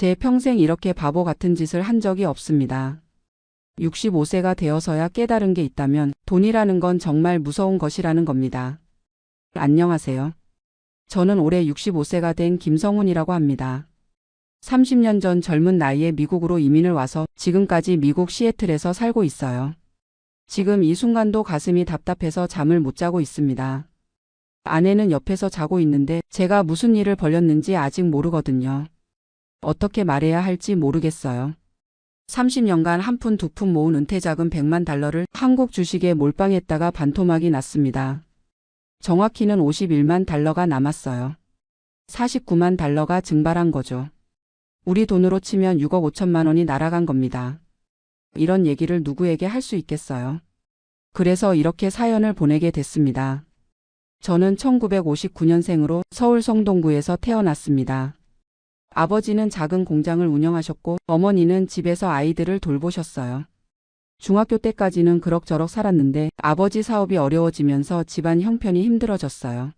제 평생 이렇게 바보 같은 짓을 한 적이 없습니다. 65세가 되어서야 깨달은 게 있다면 돈이라는 건 정말 무서운 것이라는 겁니다. 안녕하세요. 저는 올해 65세가 된 김성훈이라고 합니다. 30년 전 젊은 나이에 미국으로 이민을 와서 지금까지 미국 시애틀에서 살고 있어요. 지금 이 순간도 가슴이 답답해서 잠을 못 자고 있습니다. 아내는 옆에서 자고 있는데 제가 무슨 일을 벌였는지 아직 모르거든요. 어떻게 말해야 할지 모르겠어요. 30년간 한 푼 두 푼 모은 은퇴자금 100만 달러를 한국 주식에 몰빵했다가 반토막이 났습니다. 정확히는 51만 달러가 남았어요. 49만 달러가 증발한 거죠. 우리 돈으로 치면 6억 5천만 원이 날아간 겁니다. 이런 얘기를 누구에게 할 수 있겠어요. 그래서 이렇게 사연을 보내게 됐습니다. 저는 1959년생으로 서울 성동구에서 태어났습니다. 아버지는 작은 공장을 운영하셨고 어머니는 집에서 아이들을 돌보셨어요. 중학교 때까지는 그럭저럭 살았는데 아버지 사업이 어려워지면서 집안 형편이 힘들어졌어요.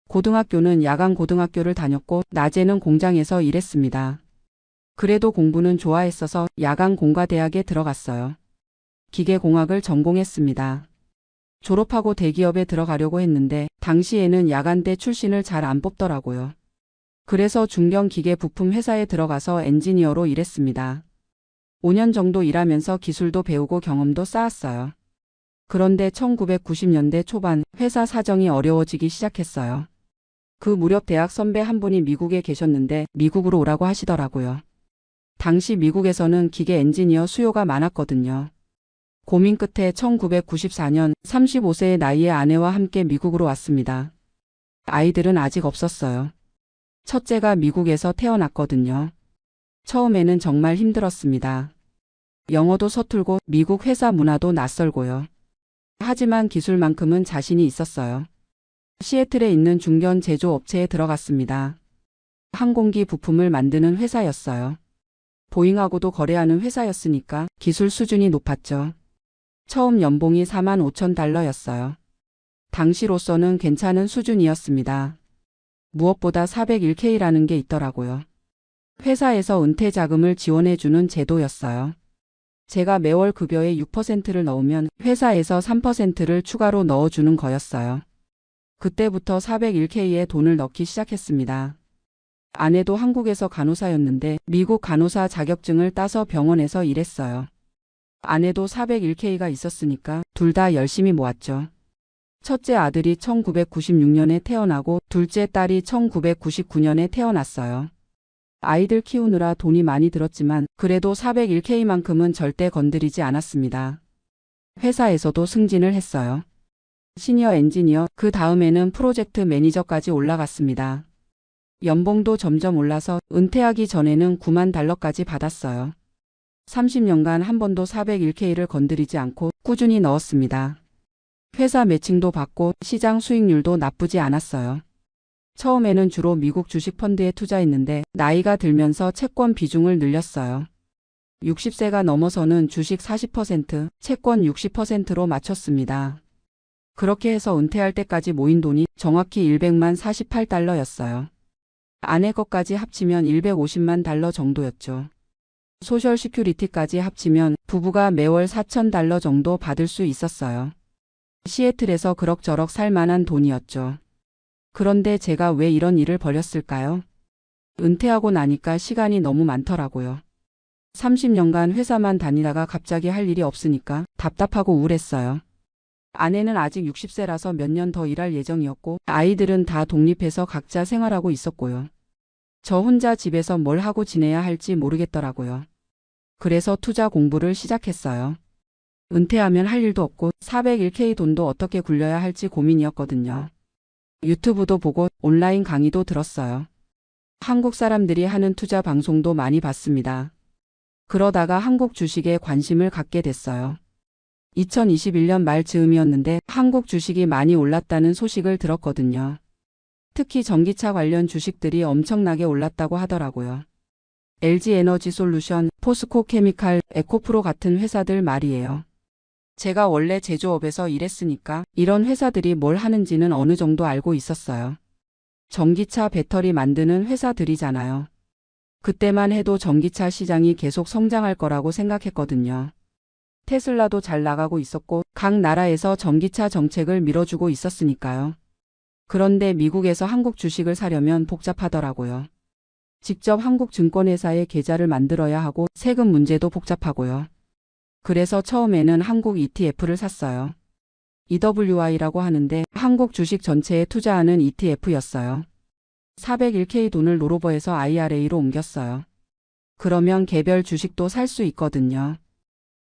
고등학교는 야간 고등학교를 다녔고 낮에는 공장에서 일했습니다. 그래도 공부는 좋아했어서 야간 공과대학에 들어갔어요. 기계공학을 전공했습니다. 졸업하고 대기업에 들어가려고 했는데 당시에는 야간대 출신을 잘 안 뽑더라고요. 그래서 중견 기계 부품 회사에 들어가서 엔지니어로 일했습니다. 5년 정도 일하면서 기술도 배우고 경험도 쌓았어요. 그런데 1990년대 초반 회사 사정이 어려워지기 시작했어요. 그 무렵 대학 선배 한 분이 미국에 계셨는데 미국으로 오라고 하시더라고요. 당시 미국에서는 기계 엔지니어 수요가 많았거든요. 고민 끝에 1994년 35세의 나이에 아내와 함께 미국으로 왔습니다. 아이들은 아직 없었어요. 첫째가 미국에서 태어났거든요. 처음에는 정말 힘들었습니다. 영어도 서툴고 미국 회사 문화도 낯설고요. 하지만 기술만큼은 자신이 있었어요. 시애틀에 있는 중견 제조업체에 들어갔습니다. 항공기 부품을 만드는 회사였어요. 보잉하고도 거래하는 회사였으니까 기술 수준이 높았죠. 처음 연봉이 4만 5천 달러였어요. 당시로서는 괜찮은 수준이었습니다. 무엇보다 401K라는 게 있더라고요. 회사에서 은퇴 자금을 지원해주는 제도였어요. 제가 매월 급여의 6%를 넣으면 회사에서 3%를 추가로 넣어주는 거였어요. 그때부터 401K에 돈을 넣기 시작했습니다. 아내도 한국에서 간호사였는데 미국 간호사 자격증을 따서 병원에서 일했어요. 아내도 401K가 있었으니까 둘 다 열심히 모았죠. 첫째 아들이 1996년에 태어나고 둘째 딸이 1999년에 태어났어요. 아이들 키우느라 돈이 많이 들었지만 그래도 401K만큼은 절대 건드리지 않았습니다. 회사에서도 승진을 했어요. 시니어 엔지니어, 그 다음에는 프로젝트 매니저까지 올라갔습니다. 연봉도 점점 올라서 은퇴하기 전에는 9만 달러까지 받았어요. 30년간 한 번도 401K를 건드리지 않고 꾸준히 넣었습니다. 회사 매칭도 받고 시장 수익률도 나쁘지 않았어요. 처음에는 주로 미국 주식 펀드에 투자했는데 나이가 들면서 채권 비중을 늘렸어요. 60세가 넘어서는 주식 40%, 채권 60%로 맞췄습니다. 그렇게 해서 은퇴할 때까지 모인 돈이 정확히 100만 48달러였어요. 아내 것까지 합치면 150만 달러 정도였죠. 소셜 시큐리티까지 합치면 부부가 매월 4천 달러 정도 받을 수 있었어요. 시애틀에서 그럭저럭 살 만한 돈이었죠. 그런데 제가 왜 이런 일을 벌였을까요? 은퇴하고 나니까 시간이 너무 많더라고요. 30년간 회사만 다니다가 갑자기 할 일이 없으니까 답답하고 우울했어요. 아내는 아직 60세라서 몇 년 더 일할 예정이었고 아이들은 다 독립해서 각자 생활하고 있었고요. 저 혼자 집에서 뭘 하고 지내야 할지 모르겠더라고요. 그래서 투자 공부를 시작했어요. 은퇴하면 할 일도 없고 401K 돈도 어떻게 굴려야 할지 고민이었거든요. 유튜브도 보고 온라인 강의도 들었어요. 한국 사람들이 하는 투자 방송도 많이 봤습니다. 그러다가 한국 주식에 관심을 갖게 됐어요. 2021년 말 즈음이었는데 한국 주식이 많이 올랐다는 소식을 들었거든요. 특히 전기차 관련 주식들이 엄청나게 올랐다고 하더라고요. LG에너지솔루션, 포스코케미칼, 에코프로 같은 회사들 말이에요. 제가 원래 제조업에서 일했으니까 이런 회사들이 뭘 하는지는 어느 정도 알고 있었어요. 전기차 배터리 만드는 회사들이잖아요. 그때만 해도 전기차 시장이 계속 성장할 거라고 생각했거든요. 테슬라도 잘 나가고 있었고 각 나라에서 전기차 정책을 밀어주고 있었으니까요. 그런데 미국에서 한국 주식을 사려면 복잡하더라고요. 직접 한국 증권회사에 계좌를 만들어야 하고 세금 문제도 복잡하고요. 그래서 처음에는 한국 ETF를 샀어요. EWI라고 하는데 한국 주식 전체에 투자하는 ETF였어요. 401k 돈을 롤오버해서 IRA로 옮겼어요. 그러면 개별 주식도 살 수 있거든요.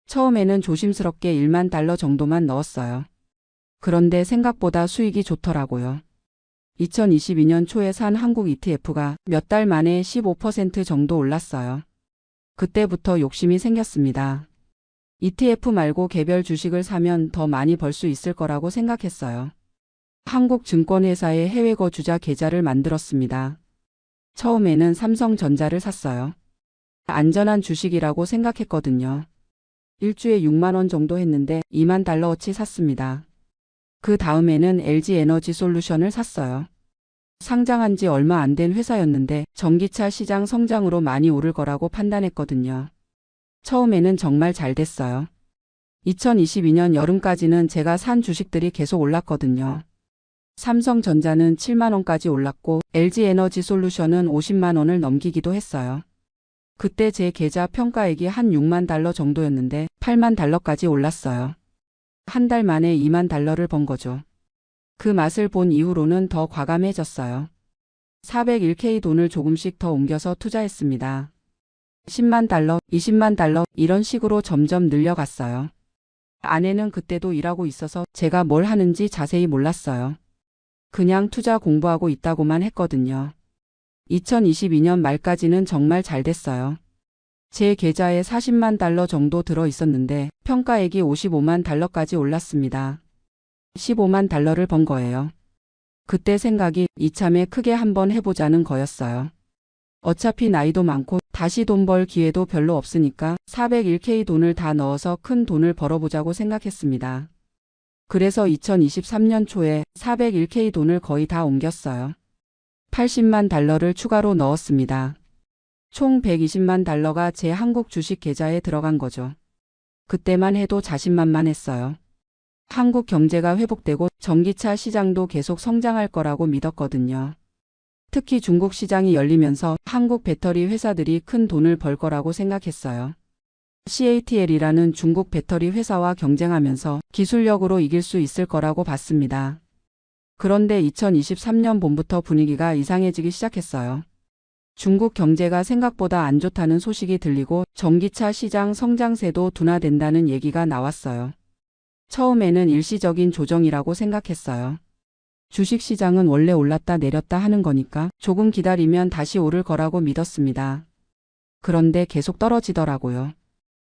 처음에는 조심스럽게 1만 달러 정도만 넣었어요. 그런데 생각보다 수익이 좋더라고요. 2022년 초에 산 한국 ETF가 몇 달 만에 15% 정도 올랐어요. 그때부터 욕심이 생겼습니다. ETF 말고 개별 주식을 사면 더 많이 벌 수 있을 거라고 생각했어요. 한국 증권회사에 해외 거주자 계좌를 만들었습니다. 처음에는 삼성전자를 샀어요. 안전한 주식이라고 생각했거든요. 일주에 6만 원 정도 했는데 2만 달러어치 샀습니다. 그 다음에는 LG에너지솔루션을 샀어요. 상장한 지 얼마 안 된 회사였는데 전기차 시장 성장으로 많이 오를 거라고 판단했거든요. 처음에는 정말 잘 됐어요. 2022년 여름까지는 제가 산 주식들이 계속 올랐거든요. 삼성전자는 7만 원까지 올랐고 LG에너지솔루션은 50만 원을 넘기기도 했어요. 그때 제 계좌 평가액이 한 6만 달러 정도였는데 8만 달러까지 올랐어요. 한 달 만에 2만 달러를 번 거죠. 그 맛을 본 이후로는 더 과감해졌어요. 401k 돈을 조금씩 더 옮겨서 투자했습니다. 10만 달러, 20만 달러 이런 식으로 점점 늘려갔어요. 아내는 그때도 일하고 있어서 제가 뭘 하는지 자세히 몰랐어요. 그냥 투자 공부하고 있다고만 했거든요. 2022년 말까지는 정말 잘 됐어요. 제 계좌에 40만 달러 정도 들어 있었는데 평가액이 55만 달러까지 올랐습니다. 15만 달러를 번 거예요. 그때 생각이 이참에 크게 한번 해보자는 거였어요. 어차피 나이도 많고 다시 돈 벌 기회도 별로 없으니까 401k 돈을 다 넣어서 큰 돈을 벌어보자고 생각했습니다. 그래서 2023년 초에 401k 돈을 거의 다 옮겼어요. 80만 달러를 추가로 넣었습니다. 총 120만 달러가 제 한국 주식 계좌에 들어간 거죠. 그때만 해도 자신만만했어요. 한국 경제가 회복되고 전기차 시장도 계속 성장할 거라고 믿었거든요. 특히 중국 시장이 열리면서 한국 배터리 회사들이 큰 돈을 벌 거라고 생각했어요. CATL이라는 중국 배터리 회사와 경쟁하면서 기술력으로 이길 수 있을 거라고 봤습니다. 그런데 2023년 봄부터 분위기가 이상해지기 시작했어요. 중국 경제가 생각보다 안 좋다는 소식이 들리고 전기차 시장 성장세도 둔화된다는 얘기가 나왔어요. 처음에는 일시적인 조정이라고 생각했어요. 주식시장은 원래 올랐다 내렸다 하는 거니까 조금 기다리면 다시 오를 거라고 믿었습니다. 그런데 계속 떨어지더라고요.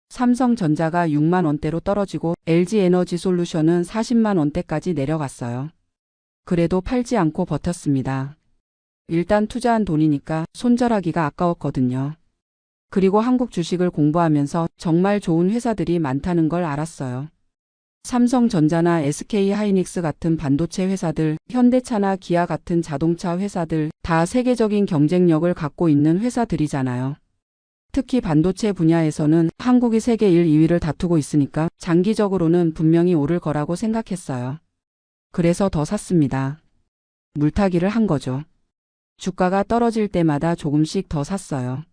삼성전자가 6만 원대로 떨어지고 LG에너지솔루션은 40만 원대까지 내려갔어요. 그래도 팔지 않고 버텼습니다. 일단 투자한 돈이니까 손절하기가 아까웠거든요. 그리고 한국 주식을 공부하면서 정말 좋은 회사들이 많다는 걸 알았어요. 삼성전자나 SK하이닉스 같은 반도체 회사들, 현대차나 기아 같은 자동차 회사들 다 세계적인 경쟁력을 갖고 있는 회사들이잖아요. 특히 반도체 분야에서는 한국이 세계 1, 2위를 다투고 있으니까 장기적으로는 분명히 오를 거라고 생각했어요. 그래서 더 샀습니다. 물타기를 한 거죠. 주가가 떨어질 때마다 조금씩 더 샀어요.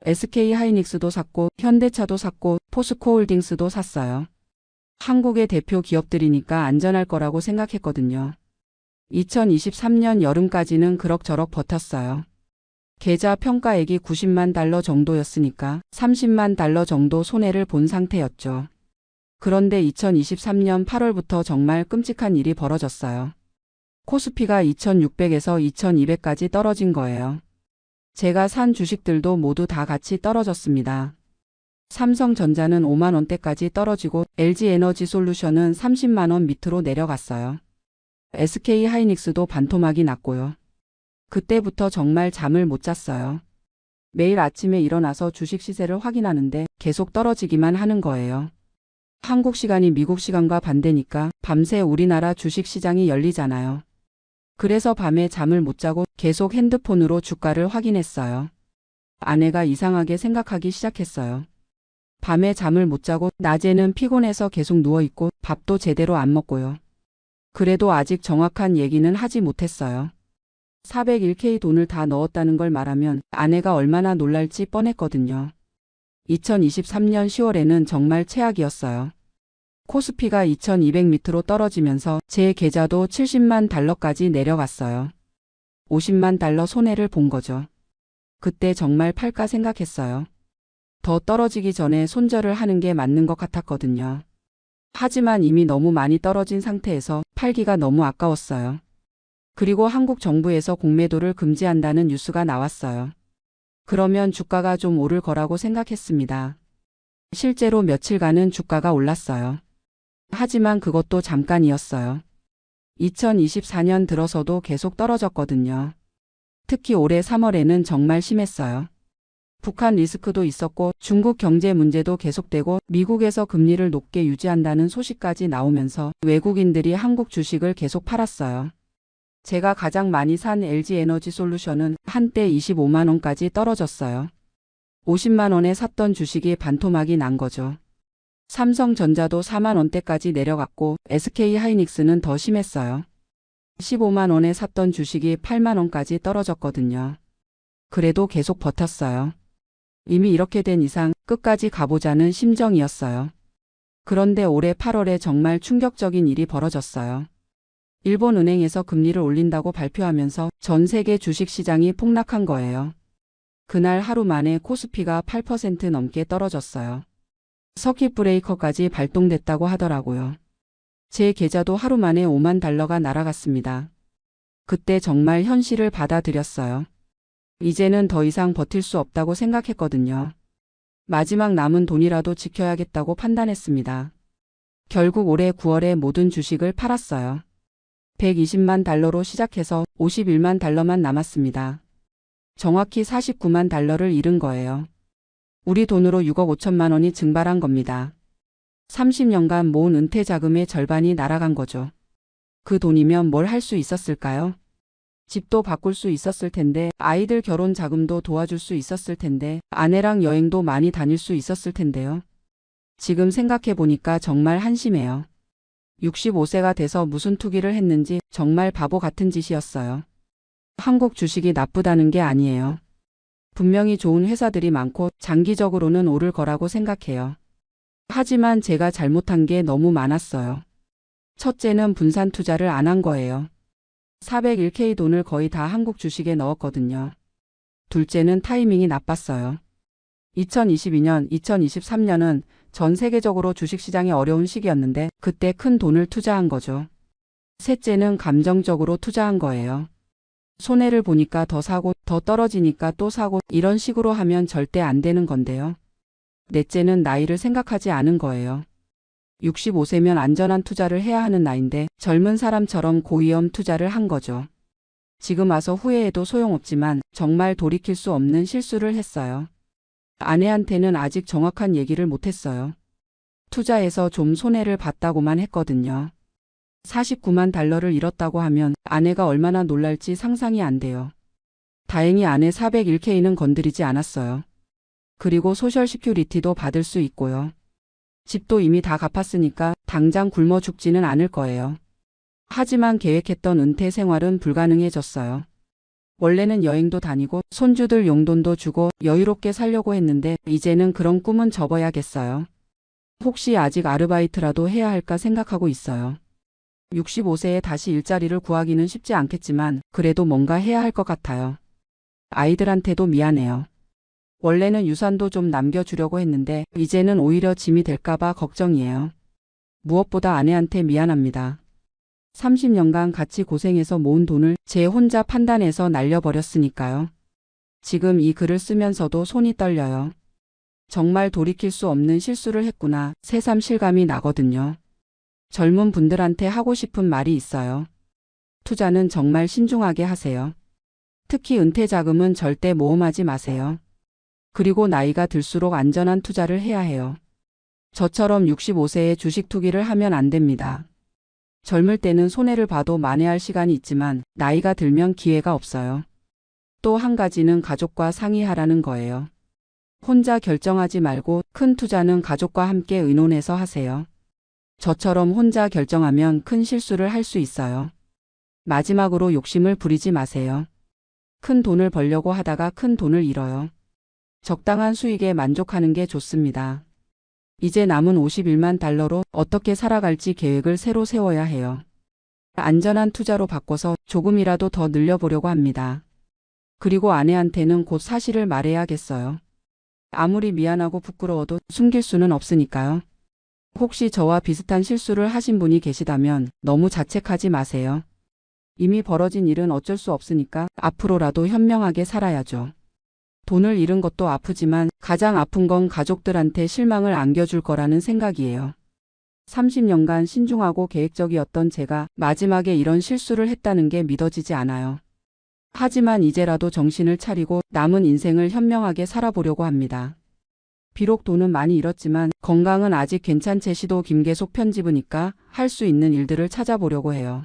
SK하이닉스도 샀고 현대차도 샀고 포스코홀딩스도 샀어요. 한국의 대표 기업들이니까 안전할 거라고 생각했거든요. 2023년 여름까지는 그럭저럭 버텼어요. 계좌 평가액이 90만 달러 정도였으니까 30만 달러 정도 손해를 본 상태였죠. 그런데 2023년 8월부터 정말 끔찍한 일이 벌어졌어요. 코스피가 2600에서 2200까지 떨어진 거예요. 제가 산 주식들도 모두 다 같이 떨어졌습니다. 삼성전자는 5만 원대까지 떨어지고 LG에너지솔루션은 30만 원 밑으로 내려갔어요. SK하이닉스도 반토막이 났고요. 그때부터 정말 잠을 못 잤어요. 매일 아침에 일어나서 주식 시세를 확인하는데 계속 떨어지기만 하는 거예요. 한국 시간이 미국 시간과 반대니까 밤새 우리나라 주식 시장이 열리잖아요. 그래서 밤에 잠을 못 자고 계속 핸드폰으로 주가를 확인했어요. 아내가 이상하게 생각하기 시작했어요. 밤에 잠을 못 자고 낮에는 피곤해서 계속 누워있고 밥도 제대로 안 먹고요. 그래도 아직 정확한 얘기는 하지 못했어요. 401k 돈을 다 넣었다는 걸 말하면 아내가 얼마나 놀랄지 뻔했거든요. 2023년 10월에는 정말 최악이었어요. 코스피가 2200밑으로 떨어지면서 제 계좌도 70만 달러까지 내려갔어요. 50만 달러 손해를 본 거죠. 그때 정말 팔까 생각했어요. 더 떨어지기 전에 손절을 하는 게 맞는 것 같았거든요. 하지만 이미 너무 많이 떨어진 상태에서 팔기가 너무 아까웠어요. 그리고 한국 정부에서 공매도를 금지한다는 뉴스가 나왔어요. 그러면 주가가 좀 오를 거라고 생각했습니다. 실제로 며칠간은 주가가 올랐어요. 하지만 그것도 잠깐이었어요. 2024년 들어서도 계속 떨어졌거든요. 특히 올해 3월에는 정말 심했어요. 북한 리스크도 있었고 중국 경제 문제도 계속되고 미국에서 금리를 높게 유지한다는 소식까지 나오면서 외국인들이 한국 주식을 계속 팔았어요. 제가 가장 많이 산 LG에너지솔루션은 한때 25만 원까지 떨어졌어요. 50만 원에 샀던 주식이 반토막이 난 거죠. 삼성전자도 4만 원대까지 내려갔고 SK하이닉스는 더 심했어요. 15만 원에 샀던 주식이 8만 원까지 떨어졌거든요. 그래도 계속 버텼어요. 이미 이렇게 된 이상 끝까지 가보자는 심정이었어요. 그런데 올해 8월에 정말 충격적인 일이 벌어졌어요. 일본 은행에서 금리를 올린다고 발표하면서 전 세계 주식시장이 폭락한 거예요. 그날 하루 만에 코스피가 8% 넘게 떨어졌어요. 서킷 브레이커까지 발동됐다고 하더라고요. 제 계좌도 하루 만에 5만 달러가 날아갔습니다. 그때 정말 현실을 받아들였어요. 이제는 더 이상 버틸 수 없다고 생각했거든요. 마지막 남은 돈이라도 지켜야겠다고 판단했습니다. 결국 올해 9월에 모든 주식을 팔았어요. 120만 달러로 시작해서 51만 달러만 남았습니다. 정확히 49만 달러를 잃은 거예요. 우리 돈으로 6억 5천만 원이 증발한 겁니다. 30년간 모은 은퇴 자금의 절반이 날아간 거죠. 그 돈이면 뭘 할 수 있었을까요? 집도 바꿀 수 있었을 텐데, 아이들 결혼 자금도 도와줄 수 있었을 텐데, 아내랑 여행도 많이 다닐 수 있었을 텐데요. 지금 생각해 보니까 정말 한심해요. 65세가 돼서 무슨 투기를 했는지 정말 바보 같은 짓이었어요. 한국 주식이 나쁘다는 게 아니에요. 분명히 좋은 회사들이 많고 장기적으로는 오를 거라고 생각해요. 하지만 제가 잘못한 게 너무 많았어요. 첫째는 분산 투자를 안 한 거예요. 401k 돈을 거의 다 한국 주식에 넣었거든요. 둘째는 타이밍이 나빴어요. 2022년, 2023년은 전 세계적으로 주식시장이 어려운 시기였는데 그때 큰 돈을 투자한 거죠. 셋째는 감정적으로 투자한 거예요. 손해를 보니까 더 사고 더 떨어지니까 또 사고 이런 식으로 하면 절대 안 되는 건데요. 넷째는 나이를 생각하지 않은 거예요. 65세면 안전한 투자를 해야 하는 나이인데 젊은 사람처럼 고위험 투자를 한 거죠. 지금 와서 후회해도 소용없지만 정말 돌이킬 수 없는 실수를 했어요. 아내한테는 아직 정확한 얘기를 못했어요. 투자해서 좀 손해를 봤다고만 했거든요. 49만 달러를 잃었다고 하면 아내가 얼마나 놀랄지 상상이 안 돼요. 다행히 아내 401k는 건드리지 않았어요. 그리고 소셜 시큐리티도 받을 수 있고요. 집도 이미 다 갚았으니까 당장 굶어 죽지는 않을 거예요. 하지만 계획했던 은퇴 생활은 불가능해졌어요. 원래는 여행도 다니고 손주들 용돈도 주고 여유롭게 살려고 했는데 이제는 그런 꿈은 접어야겠어요. 혹시 아직 아르바이트라도 해야 할까 생각하고 있어요. 65세에 다시 일자리를 구하기는 쉽지 않겠지만 그래도 뭔가 해야 할 것 같아요. 아이들한테도 미안해요. 원래는 유산도 좀 남겨주려고 했는데 이제는 오히려 짐이 될까봐 걱정이에요. 무엇보다 아내한테 미안합니다. 30년간 같이 고생해서 모은 돈을 제 혼자 판단해서 날려버렸으니까요. 지금 이 글을 쓰면서도 손이 떨려요. 정말 돌이킬 수 없는 실수를 했구나 새삼 실감이 나거든요. 젊은 분들한테 하고 싶은 말이 있어요. 투자는 정말 신중하게 하세요. 특히 은퇴 자금은 절대 모험하지 마세요. 그리고 나이가 들수록 안전한 투자를 해야 해요. 저처럼 65세에 주식 투기를 하면 안 됩니다. 젊을 때는 손해를 봐도 만회할 시간이 있지만 나이가 들면 기회가 없어요. 또 한 가지는 가족과 상의하라는 거예요. 혼자 결정하지 말고 큰 투자는 가족과 함께 의논해서 하세요. 저처럼 혼자 결정하면 큰 실수를 할 수 있어요. 마지막으로 욕심을 부리지 마세요. 큰 돈을 벌려고 하다가 큰 돈을 잃어요. 적당한 수익에 만족하는 게 좋습니다. 이제 남은 51만 달러로 어떻게 살아갈지 계획을 새로 세워야 해요. 안전한 투자로 바꿔서 조금이라도 더 늘려보려고 합니다. 그리고 아내한테는 곧 사실을 말해야겠어요. 아무리 미안하고 부끄러워도 숨길 수는 없으니까요. 혹시 저와 비슷한 실수를 하신 분이 계시다면 너무 자책하지 마세요. 이미 벌어진 일은 어쩔 수 없으니까 앞으로라도 현명하게 살아야죠. 돈을 잃은 것도 아프지만 가장 아픈 건 가족들한테 실망을 안겨줄 거라는 생각이에요. 30년간 신중하고 계획적이었던 제가 마지막에 이런 실수를 했다는 게 믿어지지 않아요. 하지만 이제라도 정신을 차리고 남은 인생을 현명하게 살아보려고 합니다. 비록 돈은 많이 잃었지만 건강은 아직 괜찮제 시도 김계속 편집으니까 할 수 있는 일들을 찾아보려고 해요.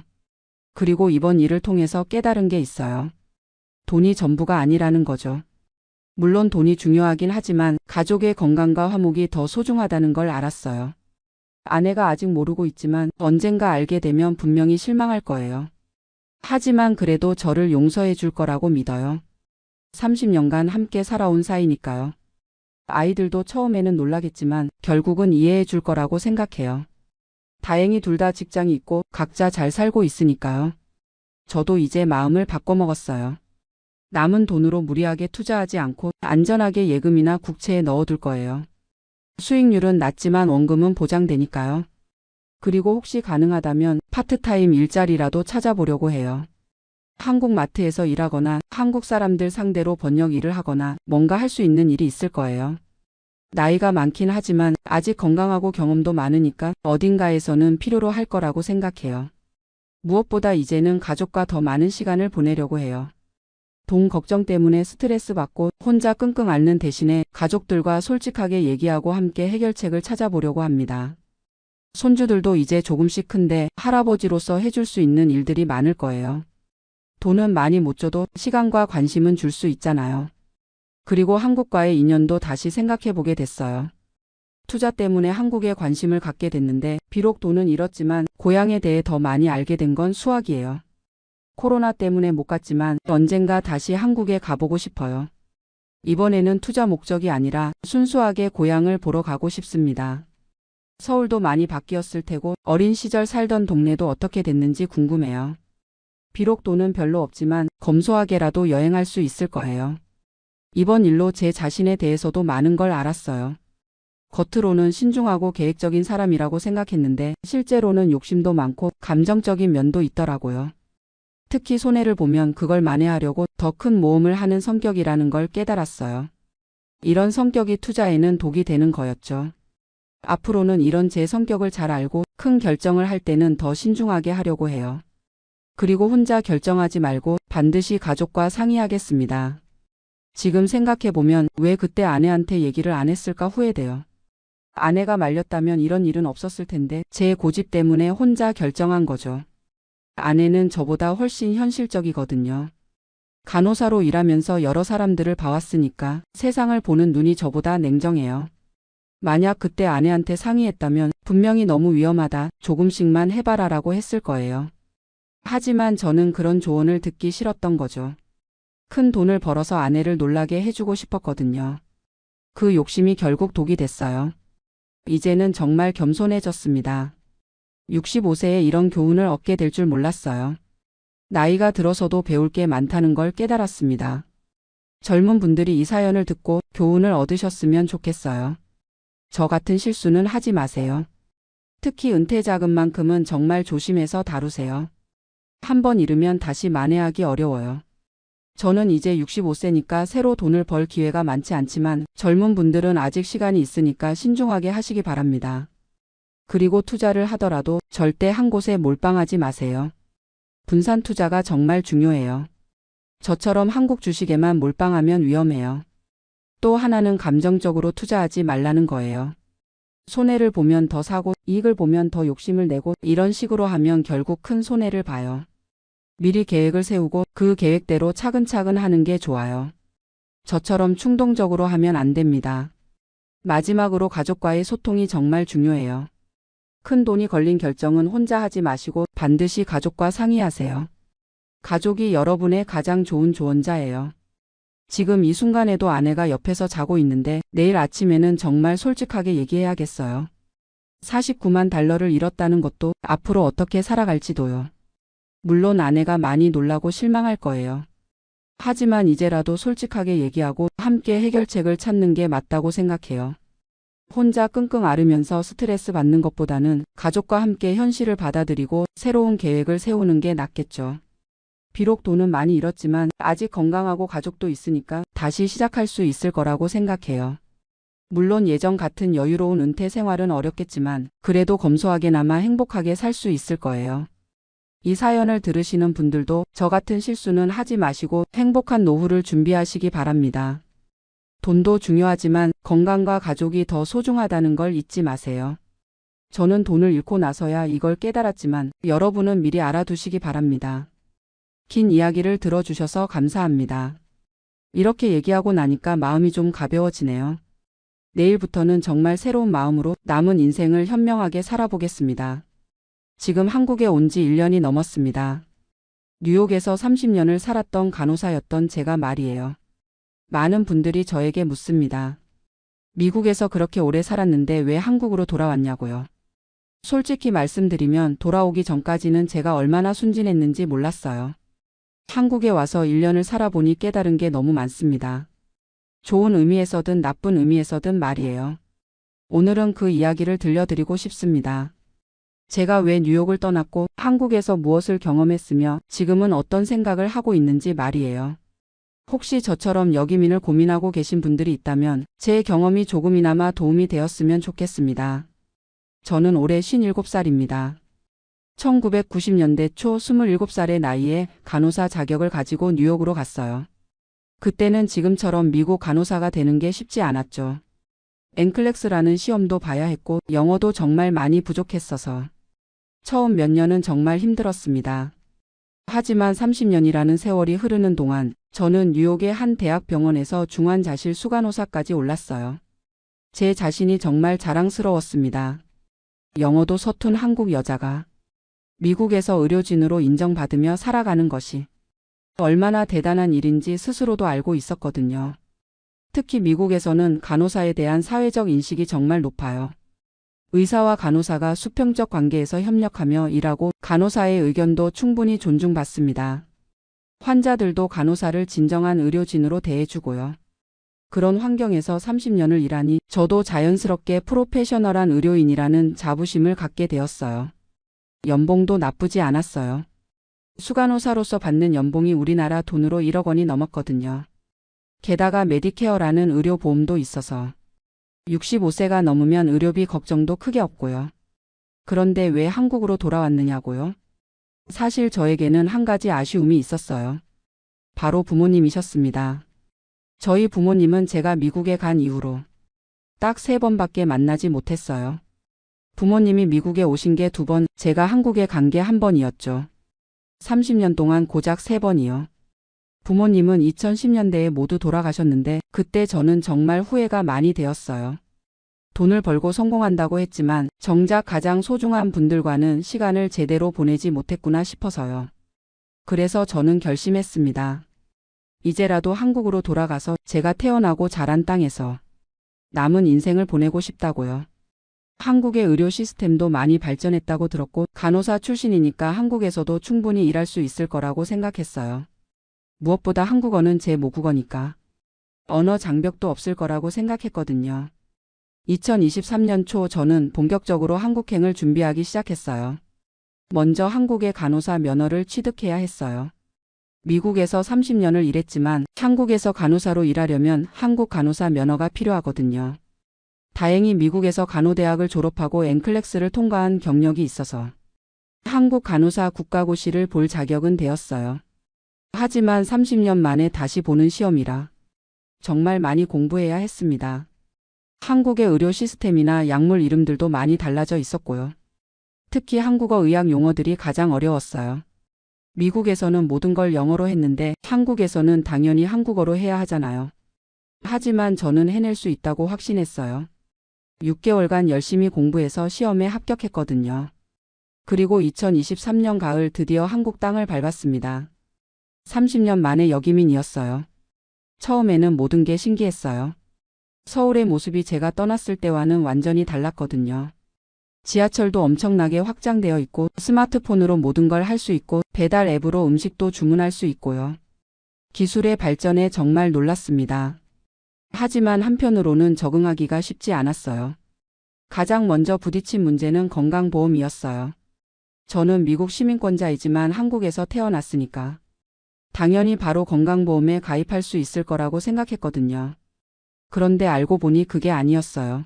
그리고 이번 일을 통해서 깨달은 게 있어요. 돈이 전부가 아니라는 거죠. 물론 돈이 중요하긴 하지만 가족의 건강과 화목이 더 소중하다는 걸 알았어요. 아내가 아직 모르고 있지만 언젠가 알게 되면 분명히 실망할 거예요. 하지만 그래도 저를 용서해 줄 거라고 믿어요. 30년간 함께 살아온 사이니까요. 아이들도 처음에는 놀라겠지만 결국은 이해해 줄 거라고 생각해요. 다행히 둘 다 직장이 있고 각자 잘 살고 있으니까요. 저도 이제 마음을 바꿔먹었어요. 남은 돈으로 무리하게 투자하지 않고 안전하게 예금이나 국채에 넣어둘 거예요. 수익률은 낮지만 원금은 보장되니까요. 그리고 혹시 가능하다면 파트타임 일자리라도 찾아보려고 해요. 한국 마트에서 일하거나 한국 사람들 상대로 번역 일을 하거나 뭔가 할 수 있는 일이 있을 거예요. 나이가 많긴 하지만 아직 건강하고 경험도 많으니까 어딘가에서는 필요로 할 거라고 생각해요. 무엇보다 이제는 가족과 더 많은 시간을 보내려고 해요. 돈 걱정 때문에 스트레스 받고 혼자 끙끙 앓는 대신에 가족들과 솔직하게 얘기하고 함께 해결책을 찾아보려고 합니다. 손주들도 이제 조금씩 큰데 할아버지로서 해줄 수 있는 일들이 많을 거예요. 돈은 많이 못 줘도 시간과 관심은 줄 수 있잖아요. 그리고 한국과의 인연도 다시 생각해보게 됐어요. 투자 때문에 한국에 관심을 갖게 됐는데 비록 돈은 잃었지만 고향에 대해 더 많이 알게 된 건 수학이에요. 코로나 때문에 못 갔지만 언젠가 다시 한국에 가보고 싶어요. 이번에는 투자 목적이 아니라 순수하게 고향을 보러 가고 싶습니다. 서울도 많이 바뀌었을 테고 어린 시절 살던 동네도 어떻게 됐는지 궁금해요. 비록 돈은 별로 없지만 검소하게라도 여행할 수 있을 거예요. 이번 일로 제 자신에 대해서도 많은 걸 알았어요. 겉으로는 신중하고 계획적인 사람이라고 생각했는데 실제로는 욕심도 많고 감정적인 면도 있더라고요. 특히 손해를 보면 그걸 만회하려고 더 큰 모험을 하는 성격이라는 걸 깨달았어요. 이런 성격이 투자에는 독이 되는 거였죠. 앞으로는 이런 제 성격을 잘 알고 큰 결정을 할 때는 더 신중하게 하려고 해요. 그리고 혼자 결정하지 말고 반드시 가족과 상의하겠습니다. 지금 생각해보면 왜 그때 아내한테 얘기를 안 했을까 후회돼요. 아내가 말렸다면 이런 일은 없었을 텐데 제 고집 때문에 혼자 결정한 거죠. 아내는 저보다 훨씬 현실적이거든요. 간호사로 일하면서 여러 사람들을 봐왔으니까 세상을 보는 눈이 저보다 냉정해요. 만약 그때 아내한테 상의했다면 분명히 너무 위험하다, 조금씩만 해봐라라고 했을 거예요. 하지만 저는 그런 조언을 듣기 싫었던 거죠. 큰 돈을 벌어서 아내를 놀라게 해주고 싶었거든요. 그 욕심이 결국 독이 됐어요. 이제는 정말 겸손해졌습니다. 65세에 이런 교훈을 얻게 될 줄 몰랐어요. 나이가 들어서도 배울 게 많다는 걸 깨달았습니다. 젊은 분들이 이 사연을 듣고 교훈을 얻으셨으면 좋겠어요. 저 같은 실수는 하지 마세요. 특히 은퇴 자금만큼은 정말 조심해서 다루세요. 한 번 잃으면 다시 만회하기 어려워요. 저는 이제 65세니까 새로 돈을 벌 기회가 많지 않지만 젊은 분들은 아직 시간이 있으니까 신중하게 하시기 바랍니다. 그리고 투자를 하더라도 절대 한 곳에 몰빵하지 마세요. 분산 투자가 정말 중요해요. 저처럼 한국 주식에만 몰빵하면 위험해요. 또 하나는 감정적으로 투자하지 말라는 거예요. 손해를 보면 더 사고 이익을 보면 더 욕심을 내고 이런 식으로 하면 결국 큰 손해를 봐요. 미리 계획을 세우고 그 계획대로 차근차근 하는 게 좋아요. 저처럼 충동적으로 하면 안 됩니다. 마지막으로 가족과의 소통이 정말 중요해요. 큰 돈이 걸린 결정은 혼자 하지 마시고 반드시 가족과 상의하세요. 가족이 여러분의 가장 좋은 조언자예요. 지금 이 순간에도 아내가 옆에서 자고 있는데 내일 아침에는 정말 솔직하게 얘기해야겠어요. 49만 달러를 잃었다는 것도 앞으로 어떻게 살아갈지도요. 물론 아내가 많이 놀라고 실망할 거예요. 하지만 이제라도 솔직하게 얘기하고 함께 해결책을 찾는 게 맞다고 생각해요. 혼자 끙끙 앓으면서 스트레스 받는 것보다는 가족과 함께 현실을 받아들이고 새로운 계획을 세우는 게 낫겠죠. 비록 돈은 많이 잃었지만 아직 건강하고 가족도 있으니까 다시 시작할 수 있을 거라고 생각해요. 물론 예전 같은 여유로운 은퇴 생활은 어렵겠지만 그래도 검소하게나마 행복하게 살 수 있을 거예요. 이 사연을 들으시는 분들도 저 같은 실수는 하지 마시고 행복한 노후를 준비하시기 바랍니다. 돈도 중요하지만 건강과 가족이 더 소중하다는 걸 잊지 마세요. 저는 돈을 잃고 나서야 이걸 깨달았지만 여러분은 미리 알아두시기 바랍니다. 긴 이야기를 들어주셔서 감사합니다. 이렇게 얘기하고 나니까 마음이 좀 가벼워지네요. 내일부터는 정말 새로운 마음으로 남은 인생을 현명하게 살아보겠습니다. 지금 한국에 온 지 1년이 넘었습니다. 뉴욕에서 30년을 살았던 간호사였던 제가 말이에요. 많은 분들이 저에게 묻습니다. 미국에서 그렇게 오래 살았는데 왜 한국으로 돌아왔냐고요. 솔직히 말씀드리면 돌아오기 전까지는 제가 얼마나 순진했는지 몰랐어요. 한국에 와서 1년을 살아보니 깨달은 게 너무 많습니다. 좋은 의미에서든 나쁜 의미에서든 말이에요. 오늘은 그 이야기를 들려드리고 싶습니다. 제가 왜 뉴욕을 떠났고 한국에서 무엇을 경험했으며 지금은 어떤 생각을 하고 있는지 말이에요. 혹시 저처럼 여기민을 고민하고 계신 분들이 있다면 제 경험이 조금이나마 도움이 되었으면 좋겠습니다. 저는 올해 57살입니다. 1990년대 초 27살의 나이에 간호사 자격을 가지고 뉴욕으로 갔어요. 그때는 지금처럼 미국 간호사가 되는 게 쉽지 않았죠. NCLEX라는 시험도 봐야 했고 영어도 정말 많이 부족했어서 처음 몇 년은 정말 힘들었습니다. 하지만 30년이라는 세월이 흐르는 동안 저는 뉴욕의 한 대학병원에서 중환자실 수간호사까지 올랐어요. 제 자신이 정말 자랑스러웠습니다. 영어도 서툰 한국 여자가 미국에서 의료진으로 인정받으며 살아가는 것이 얼마나 대단한 일인지 스스로도 알고 있었거든요. 특히 미국에서는 간호사에 대한 사회적 인식이 정말 높아요. 의사와 간호사가 수평적 관계에서 협력하며 일하고 간호사의 의견도 충분히 존중받습니다. 환자들도 간호사를 진정한 의료진으로 대해주고요. 그런 환경에서 30년을 일하니 저도 자연스럽게 프로페셔널한 의료인이라는 자부심을 갖게 되었어요. 연봉도 나쁘지 않았어요. 수간호사로서 받는 연봉이 우리나라 돈으로 1억 원이 넘었거든요. 게다가 메디케어라는 의료보험도 있어서 65세가 넘으면 의료비 걱정도 크게 없고요. 그런데 왜 한국으로 돌아왔느냐고요? 사실 저에게는 한 가지 아쉬움이 있었어요. 바로 부모님이셨습니다. 저희 부모님은 제가 미국에 간 이후로 딱 3번밖에 만나지 못했어요. 부모님이 미국에 오신 게 2번, 제가 한국에 간 게 1번이었죠. 30년 동안 고작 3번이요. 부모님은 2010년대에 모두 돌아가셨는데 그때 저는 정말 후회가 많이 되었어요. 돈을 벌고 성공한다고 했지만 정작 가장 소중한 분들과는 시간을 제대로 보내지 못했구나 싶어서요. 그래서 저는 결심했습니다. 이제라도 한국으로 돌아가서 제가 태어나고 자란 땅에서 남은 인생을 보내고 싶다고요. 한국의 의료 시스템도 많이 발전했다고 들었고 간호사 출신이니까 한국에서도 충분히 일할 수 있을 거라고 생각했어요. 무엇보다 한국어는 제 모국어니까 언어 장벽도 없을 거라고 생각했거든요. 2023년 초 저는 본격적으로 한국행을 준비하기 시작했어요. 먼저 한국의 간호사 면허를 취득해야 했어요. 미국에서 30년을 일했지만 한국에서 간호사로 일하려면 한국 간호사 면허가 필요하거든요. 다행히 미국에서 간호대학을 졸업하고 NCLEX를 통과한 경력이 있어서 한국 간호사 국가고시를 볼 자격은 되었어요. 하지만 30년 만에 다시 보는 시험이라 정말 많이 공부해야 했습니다. 한국의 의료 시스템이나 약물 이름들도 많이 달라져 있었고요. 특히 한국어 의학 용어들이 가장 어려웠어요. 미국에서는 모든 걸 영어로 했는데 한국에서는 당연히 한국어로 해야 하잖아요. 하지만 저는 해낼 수 있다고 확신했어요. 6개월간 열심히 공부해서 시험에 합격했거든요. 그리고 2023년 가을 드디어 한국 땅을 밟았습니다. 30년 만에 여기민이었어요. 처음에는 모든 게 신기했어요. 서울의 모습이 제가 떠났을 때와는 완전히 달랐거든요. 지하철도 엄청나게 확장되어 있고 스마트폰으로 모든 걸 할 수 있고 배달 앱으로 음식도 주문할 수 있고요. 기술의 발전에 정말 놀랐습니다. 하지만 한편으로는 적응하기가 쉽지 않았어요. 가장 먼저 부딪힌 문제는 건강보험이었어요. 저는 미국 시민권자이지만 한국에서 태어났으니까 당연히 바로 건강보험에 가입할 수 있을 거라고 생각했거든요. 그런데 알고 보니 그게 아니었어요.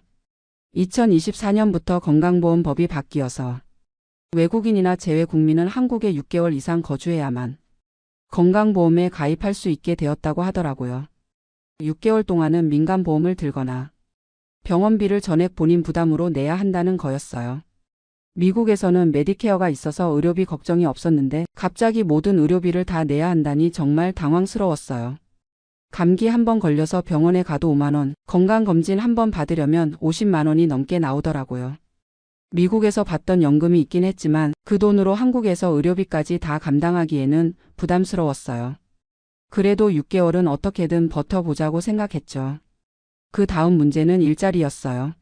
2024년부터 건강보험법이 바뀌어서 외국인이나 재외 국민은 한국에 6개월 이상 거주해야만 건강보험에 가입할 수 있게 되었다고 하더라고요. 6개월 동안은 민간보험을 들거나 병원비를 전액 본인 부담으로 내야 한다는 거였어요. 미국에서는 메디케어가 있어서 의료비 걱정이 없었는데 갑자기 모든 의료비를 다 내야 한다니 정말 당황스러웠어요. 감기 한 번 걸려서 병원에 가도 5만 원, 건강검진 한 번 받으려면 50만 원이 넘게 나오더라고요. 미국에서 받던 연금이 있긴 했지만 그 돈으로 한국에서 의료비까지 다 감당하기에는 부담스러웠어요. 그래도 6개월은 어떻게든 버텨보자고 생각했죠. 그 다음 문제는 일자리였어요.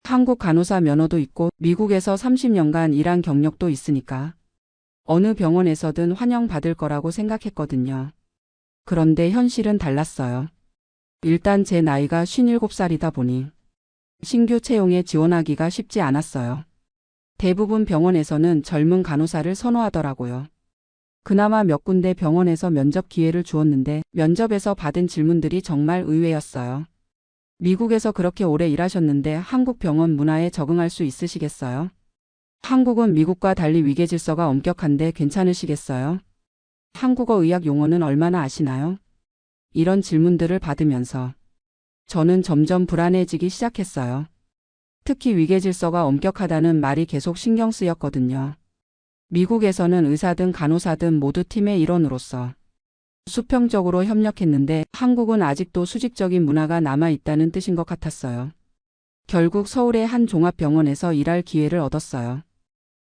한국 간호사 면허도 있고 미국에서 30년간 일한 경력도 있으니까 어느 병원에서든 환영받을 거라고 생각했거든요. 그런데 현실은 달랐어요. 일단 제 나이가 57살이다 보니 신규 채용에 지원하기가 쉽지 않았어요. 대부분 병원에서는 젊은 간호사를 선호하더라고요. 그나마 몇 군데 병원에서 면접 기회를 주었는데 면접에서 받은 질문들이 정말 의외였어요. 미국에서 그렇게 오래 일하셨는데 한국 병원 문화에 적응할 수 있으시겠어요? 한국은 미국과 달리 위계질서가 엄격한데 괜찮으시겠어요? 한국어 의학 용어는 얼마나 아시나요? 이런 질문들을 받으면서 저는 점점 불안해지기 시작했어요. 특히 위계질서가 엄격하다는 말이 계속 신경 쓰였거든요. 미국에서는 의사든 간호사든 모두 팀의 일원으로서 수평적으로 협력했는데 한국은 아직도 수직적인 문화가 남아있다는 뜻인 것 같았어요. 결국 서울의 한 종합병원에서 일할 기회를 얻었어요.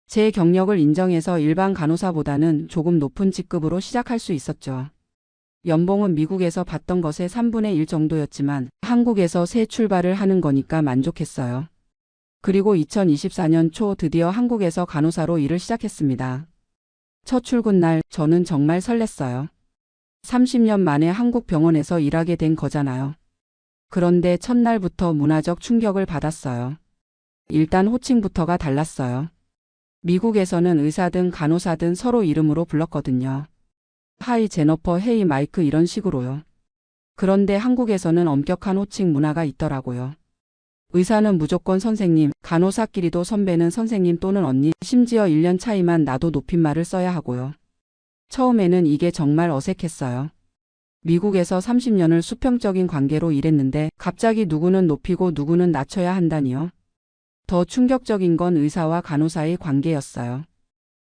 제 경력을 인정해서 일반 간호사보다는 조금 높은 직급으로 시작할 수 있었죠. 연봉은 미국에서 받던 것의 3분의 1 정도였지만 한국에서 새 출발을 하는 거니까 만족했어요. 그리고 2024년 초 드디어 한국에서 간호사로 일을 시작했습니다. 첫 출근 날 저는 정말 설렜어요. 30년 만에 한국 병원에서 일하게 된 거잖아요. 그런데 첫날부터 문화적 충격을 받았어요. 일단 호칭부터가 달랐어요. 미국에서는 의사든 간호사든 서로 이름으로 불렀거든요. 하이 제너퍼 헤이 마이크 이런 식으로요. 그런데 한국에서는 엄격한 호칭 문화가 있더라고요. 의사는 무조건 선생님, 간호사끼리도 선배는 선생님 또는 언니, 심지어 1년 차이만 나도 높임말을 써야 하고요. 처음에는 이게 정말 어색했어요. 미국에서 30년을 수평적인 관계로 일했는데 갑자기 누구는 높이고 누구는 낮춰야 한다니요. 더 충격적인 건 의사와 간호사의 관계였어요.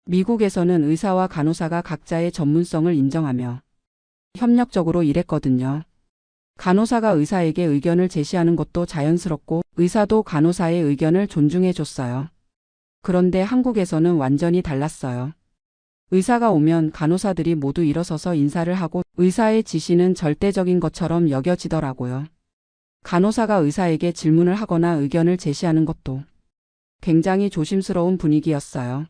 미국에서는 의사와 간호사가 각자의 전문성을 인정하며 협력적으로 일했거든요. 간호사가 의사에게 의견을 제시하는 것도 자연스럽고 의사도 간호사의 의견을 존중해 줬어요. 그런데 한국에서는 완전히 달랐어요. 의사가 오면 간호사들이 모두 일어서서 인사를 하고 의사의 지시는 절대적인 것처럼 여겨지더라고요. 간호사가 의사에게 질문을 하거나 의견을 제시하는 것도 굉장히 조심스러운 분위기였어요.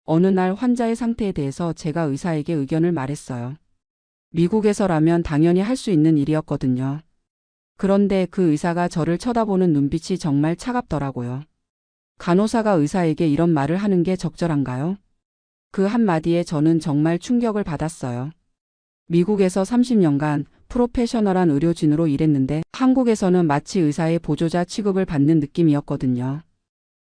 어느 날 환자의 상태에 대해서 제가 의사에게 의견을 말했어요. 미국에서라면 당연히 할 수 있는 일이었거든요. 그런데 그 의사가 저를 쳐다보는 눈빛이 정말 차갑더라고요. 간호사가 의사에게 이런 말을 하는 게 적절한가요? 그 한마디에 저는 정말 충격을 받았어요. 미국에서 30년간 프로페셔널한 의료진으로 일했는데 한국에서는 마치 의사의 보조자 취급을 받는 느낌이었거든요.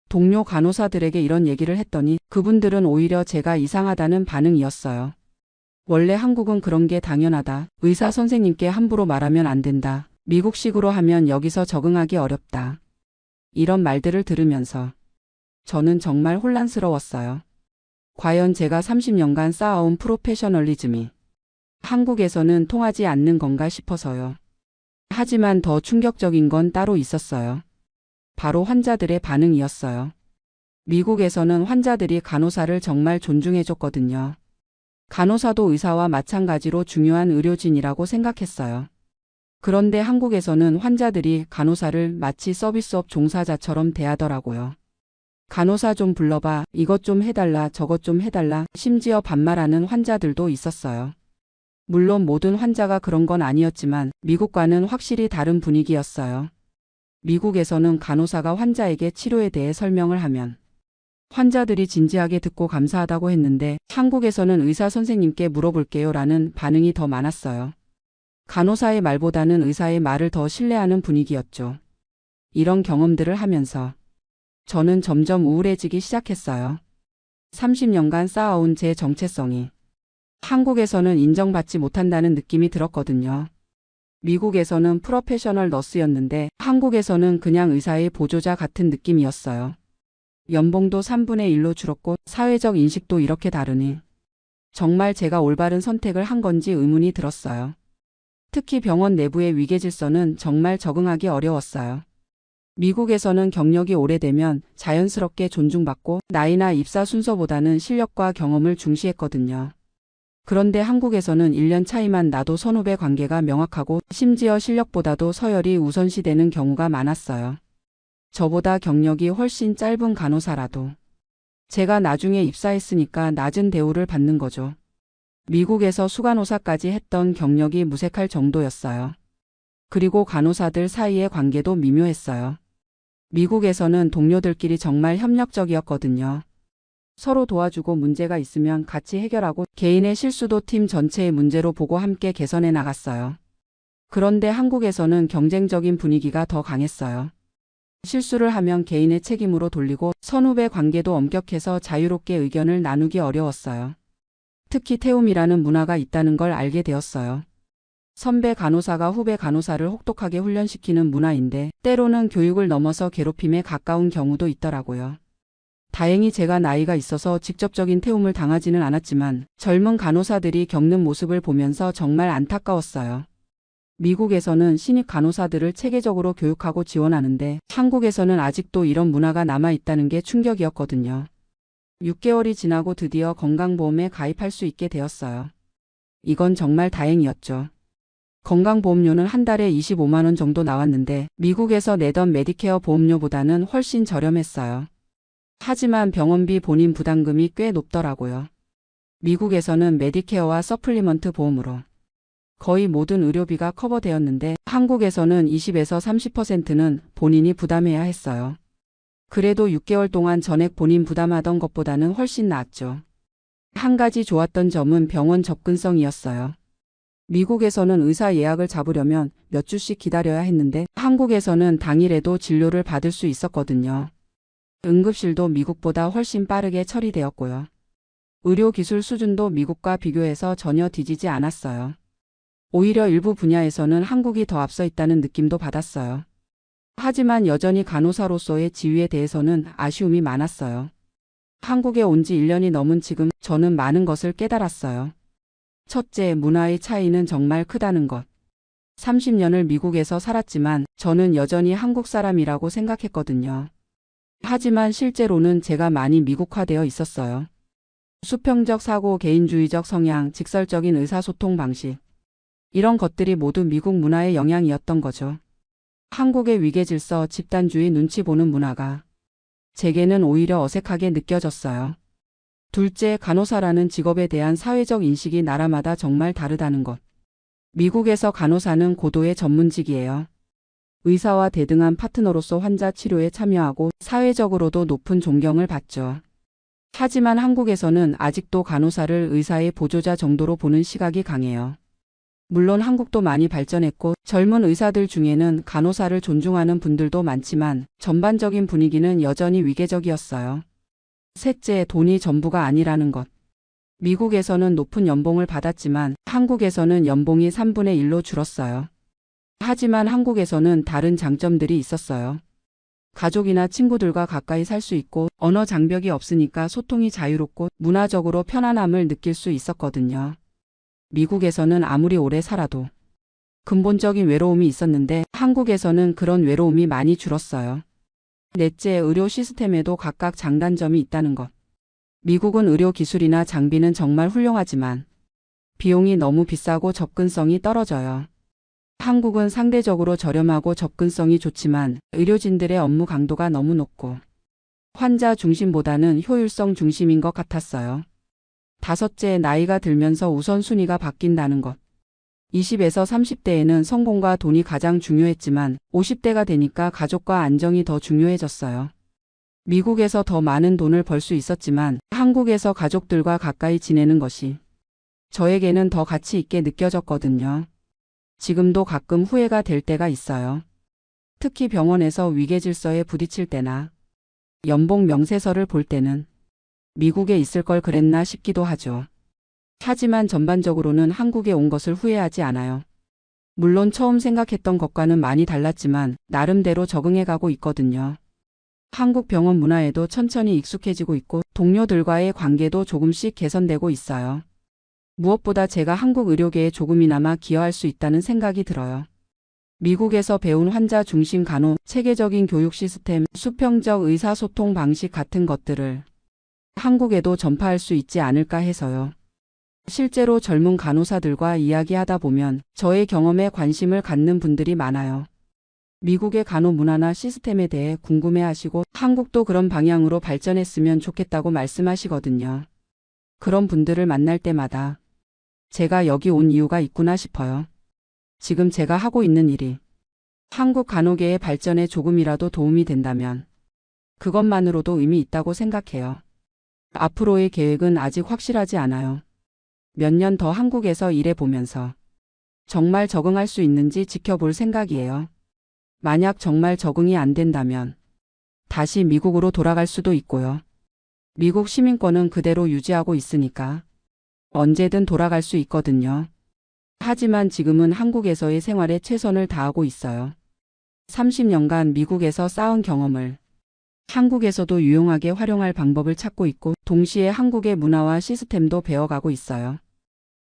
동료 간호사들에게 이런 얘기를 했더니 그분들은 오히려 제가 이상하다는 반응이었어요. 원래 한국은 그런 게 당연하다. 의사 선생님께 함부로 말하면 안 된다. 미국식으로 하면 여기서 적응하기 어렵다. 이런 말들을 들으면서 저는 정말 혼란스러웠어요. 과연 제가 30년간 쌓아온 프로페셔널리즘이 한국에서는 통하지 않는 건가 싶어서요. 하지만 더 충격적인 건 따로 있었어요. 바로 환자들의 반응이었어요. 미국에서는 환자들이 간호사를 정말 존중해줬거든요. 간호사도 의사와 마찬가지로 중요한 의료진이라고 생각했어요. 그런데 한국에서는 환자들이 간호사를 마치 서비스업 종사자처럼 대하더라고요. 간호사 좀 불러봐, 이것 좀 해달라, 저것 좀 해달라, 심지어 반말하는 환자들도 있었어요. 물론 모든 환자가 그런 건 아니었지만 미국과는 확실히 다른 분위기였어요. 미국에서는 간호사가 환자에게 치료에 대해 설명을 하면 환자들이 진지하게 듣고 감사하다고 했는데 한국에서는 의사 선생님께 물어볼게요 라는 반응이 더 많았어요. 간호사의 말보다는 의사의 말을 더 신뢰하는 분위기였죠. 이런 경험들을 하면서 저는 점점 우울해지기 시작했어요. 30년간 쌓아온 제 정체성이 한국에서는 인정받지 못한다는 느낌이 들었거든요. 미국에서는 프로페셔널 너스였는데 한국에서는 그냥 의사의 보조자 같은 느낌이었어요. 연봉도 3분의 1로 줄었고 사회적 인식도 이렇게 다르니 정말 제가 올바른 선택을 한 건지 의문이 들었어요. 특히 병원 내부의 위계 질서는 정말 적응하기 어려웠어요. 미국에서는 경력이 오래되면 자연스럽게 존중받고 나이나 입사 순서보다는 실력과 경험을 중시했거든요. 그런데 한국에서는 1년 차이만 나도 선후배 관계가 명확하고 심지어 실력보다도 서열이 우선시되는 경우가 많았어요. 저보다 경력이 훨씬 짧은 간호사라도 제가 나중에 입사했으니까 낮은 대우를 받는 거죠. 미국에서 수간호사까지 했던 경력이 무색할 정도였어요. 그리고 간호사들 사이의 관계도 미묘했어요. 미국에서는 동료들끼리 정말 협력적이었거든요. 서로 도와주고 문제가 있으면 같이 해결하고 개인의 실수도 팀 전체의 문제로 보고 함께 개선해 나갔어요. 그런데 한국에서는 경쟁적인 분위기가 더 강했어요. 실수를 하면 개인의 책임으로 돌리고 선후배 관계도 엄격해서 자유롭게 의견을 나누기 어려웠어요. 특히 태움이라는 문화가 있다는 걸 알게 되었어요. 선배 간호사가 후배 간호사를 혹독하게 훈련시키는 문화인데 때로는 교육을 넘어서 괴롭힘에 가까운 경우도 있더라고요. 다행히 제가 나이가 있어서 직접적인 태움을 당하지는 않았지만 젊은 간호사들이 겪는 모습을 보면서 정말 안타까웠어요. 미국에서는 신입 간호사들을 체계적으로 교육하고 지원하는데 한국에서는 아직도 이런 문화가 남아있다는 게 충격이었거든요. 6개월이 지나고 드디어 건강보험에 가입할 수 있게 되었어요. 이건 정말 다행이었죠. 건강보험료는 한 달에 25만 원 정도 나왔는데 미국에서 내던 메디케어 보험료보다는 훨씬 저렴했어요. 하지만 병원비 본인 부담금이 꽤 높더라고요. 미국에서는 메디케어와 서플리먼트 보험으로 거의 모든 의료비가 커버되었는데 한국에서는 20에서 30%는 본인이 부담해야 했어요. 그래도 6개월 동안 전액 본인 부담하던 것보다는 훨씬 나았죠. 한 가지 좋았던 점은 병원 접근성이었어요. 미국에서는 의사 예약을 잡으려면 몇 주씩 기다려야 했는데 한국에서는 당일에도 진료를 받을 수 있었거든요. 응급실도 미국보다 훨씬 빠르게 처리되었고요. 의료기술 수준도 미국과 비교해서 전혀 뒤지지 않았어요. 오히려 일부 분야에서는 한국이 더 앞서 있다는 느낌도 받았어요. 하지만 여전히 간호사로서의 지위에 대해서는 아쉬움이 많았어요. 한국에 온 지 1년이 넘은 지금 저는 많은 것을 깨달았어요. 첫째, 문화의 차이는 정말 크다는 것. 30년을 미국에서 살았지만 저는 여전히 한국 사람이라고 생각했거든요. 하지만 실제로는 제가 많이 미국화되어 있었어요. 수평적 사고, 개인주의적 성향, 직설적인 의사소통 방식. 이런 것들이 모두 미국 문화의 영향이었던 거죠. 한국의 위계질서, 집단주의, 눈치 보는 문화가 제게는 오히려 어색하게 느껴졌어요. 둘째, 간호사라는 직업에 대한 사회적 인식이 나라마다 정말 다르다는 것. 미국에서 간호사는 고도의 전문직이에요. 의사와 대등한 파트너로서 환자 치료에 참여하고 사회적으로도 높은 존경을 받죠. 하지만 한국에서는 아직도 간호사를 의사의 보조자 정도로 보는 시각이 강해요. 물론 한국도 많이 발전했고 젊은 의사들 중에는 간호사를 존중하는 분들도 많지만 전반적인 분위기는 여전히 위계적이었어요. 셋째, 돈이 전부가 아니라는 것. 미국에서는 높은 연봉을 받았지만 한국에서는 연봉이 3분의 1로 줄었어요. 하지만 한국에서는 다른 장점들이 있었어요. 가족이나 친구들과 가까이 살 수 있고 언어 장벽이 없으니까 소통이 자유롭고 문화적으로 편안함을 느낄 수 있었거든요. 미국에서는 아무리 오래 살아도 근본적인 외로움이 있었는데 한국에서는 그런 외로움이 많이 줄었어요. 넷째, 의료 시스템에도 각각 장단점이 있다는 것. 미국은 의료 기술이나 장비는 정말 훌륭하지만 비용이 너무 비싸고 접근성이 떨어져요. 한국은 상대적으로 저렴하고 접근성이 좋지만 의료진들의 업무 강도가 너무 높고 환자 중심보다는 효율성 중심인 것 같았어요. 다섯째, 나이가 들면서 우선순위가 바뀐다는 것. 20에서 30대에는 성공과 돈이 가장 중요했지만 50대가 되니까 가족과 안정이 더 중요해졌어요. 미국에서 더 많은 돈을 벌 수 있었지만 한국에서 가족들과 가까이 지내는 것이 저에게는 더 가치 있게 느껴졌거든요. 지금도 가끔 후회가 될 때가 있어요. 특히 병원에서 위계질서에 부딪힐 때나 연봉 명세서를 볼 때는 미국에 있을 걸 그랬나 싶기도 하죠. 하지만 전반적으로는 한국에 온 것을 후회하지 않아요. 물론 처음 생각했던 것과는 많이 달랐지만 나름대로 적응해가고 있거든요. 한국 병원 문화에도 천천히 익숙해지고 있고 동료들과의 관계도 조금씩 개선되고 있어요. 무엇보다 제가 한국 의료계에 조금이나마 기여할 수 있다는 생각이 들어요. 미국에서 배운 환자 중심 간호, 체계적인 교육 시스템, 수평적 의사소통 방식 같은 것들을 한국에도 전파할 수 있지 않을까 해서요. 실제로 젊은 간호사들과 이야기하다 보면 저의 경험에 관심을 갖는 분들이 많아요. 미국의 간호 문화나 시스템에 대해 궁금해하시고 한국도 그런 방향으로 발전했으면 좋겠다고 말씀하시거든요. 그런 분들을 만날 때마다 제가 여기 온 이유가 있구나 싶어요. 지금 제가 하고 있는 일이 한국 간호계의 발전에 조금이라도 도움이 된다면 그것만으로도 의미 있다고 생각해요. 앞으로의 계획은 아직 확실하지 않아요. 몇 년 더 한국에서 일해보면서 정말 적응할 수 있는지 지켜볼 생각이에요. 만약 정말 적응이 안 된다면 다시 미국으로 돌아갈 수도 있고요. 미국 시민권은 그대로 유지하고 있으니까 언제든 돌아갈 수 있거든요. 하지만 지금은 한국에서의 생활에 최선을 다하고 있어요. 30년간 미국에서 쌓은 경험을 한국에서도 유용하게 활용할 방법을 찾고 있고 동시에 한국의 문화와 시스템도 배워가고 있어요.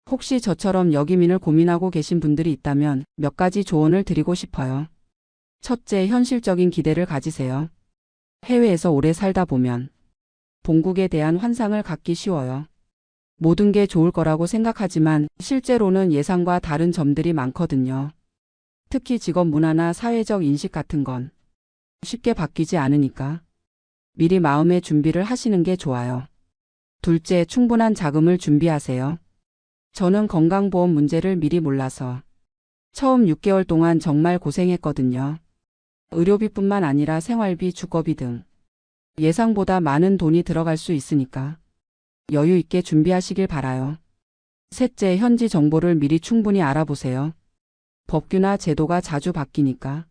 혹시 저처럼 여기민을 고민하고 계신 분들이 있다면 몇 가지 조언을 드리고 싶어요. 첫째, 현실적인 기대를 가지세요. 해외에서 오래 살다 보면 본국에 대한 환상을 갖기 쉬워요. 모든 게 좋을 거라고 생각하지만 실제로는 예상과 다른 점들이 많거든요. 특히 직업 문화나 사회적 인식 같은 건 쉽게 바뀌지 않으니까 미리 마음의 준비를 하시는 게 좋아요. 둘째, 충분한 자금을 준비하세요. 저는 건강보험 문제를 미리 몰라서 처음 6개월 동안 정말 고생했거든요. 의료비뿐만 아니라 생활비, 주거비 등 예상보다 많은 돈이 들어갈 수 있으니까 여유 있게 준비하시길 바라요. 셋째, 현지 정보를 미리 충분히 알아보세요. 법규나 제도가 자주 바뀌니까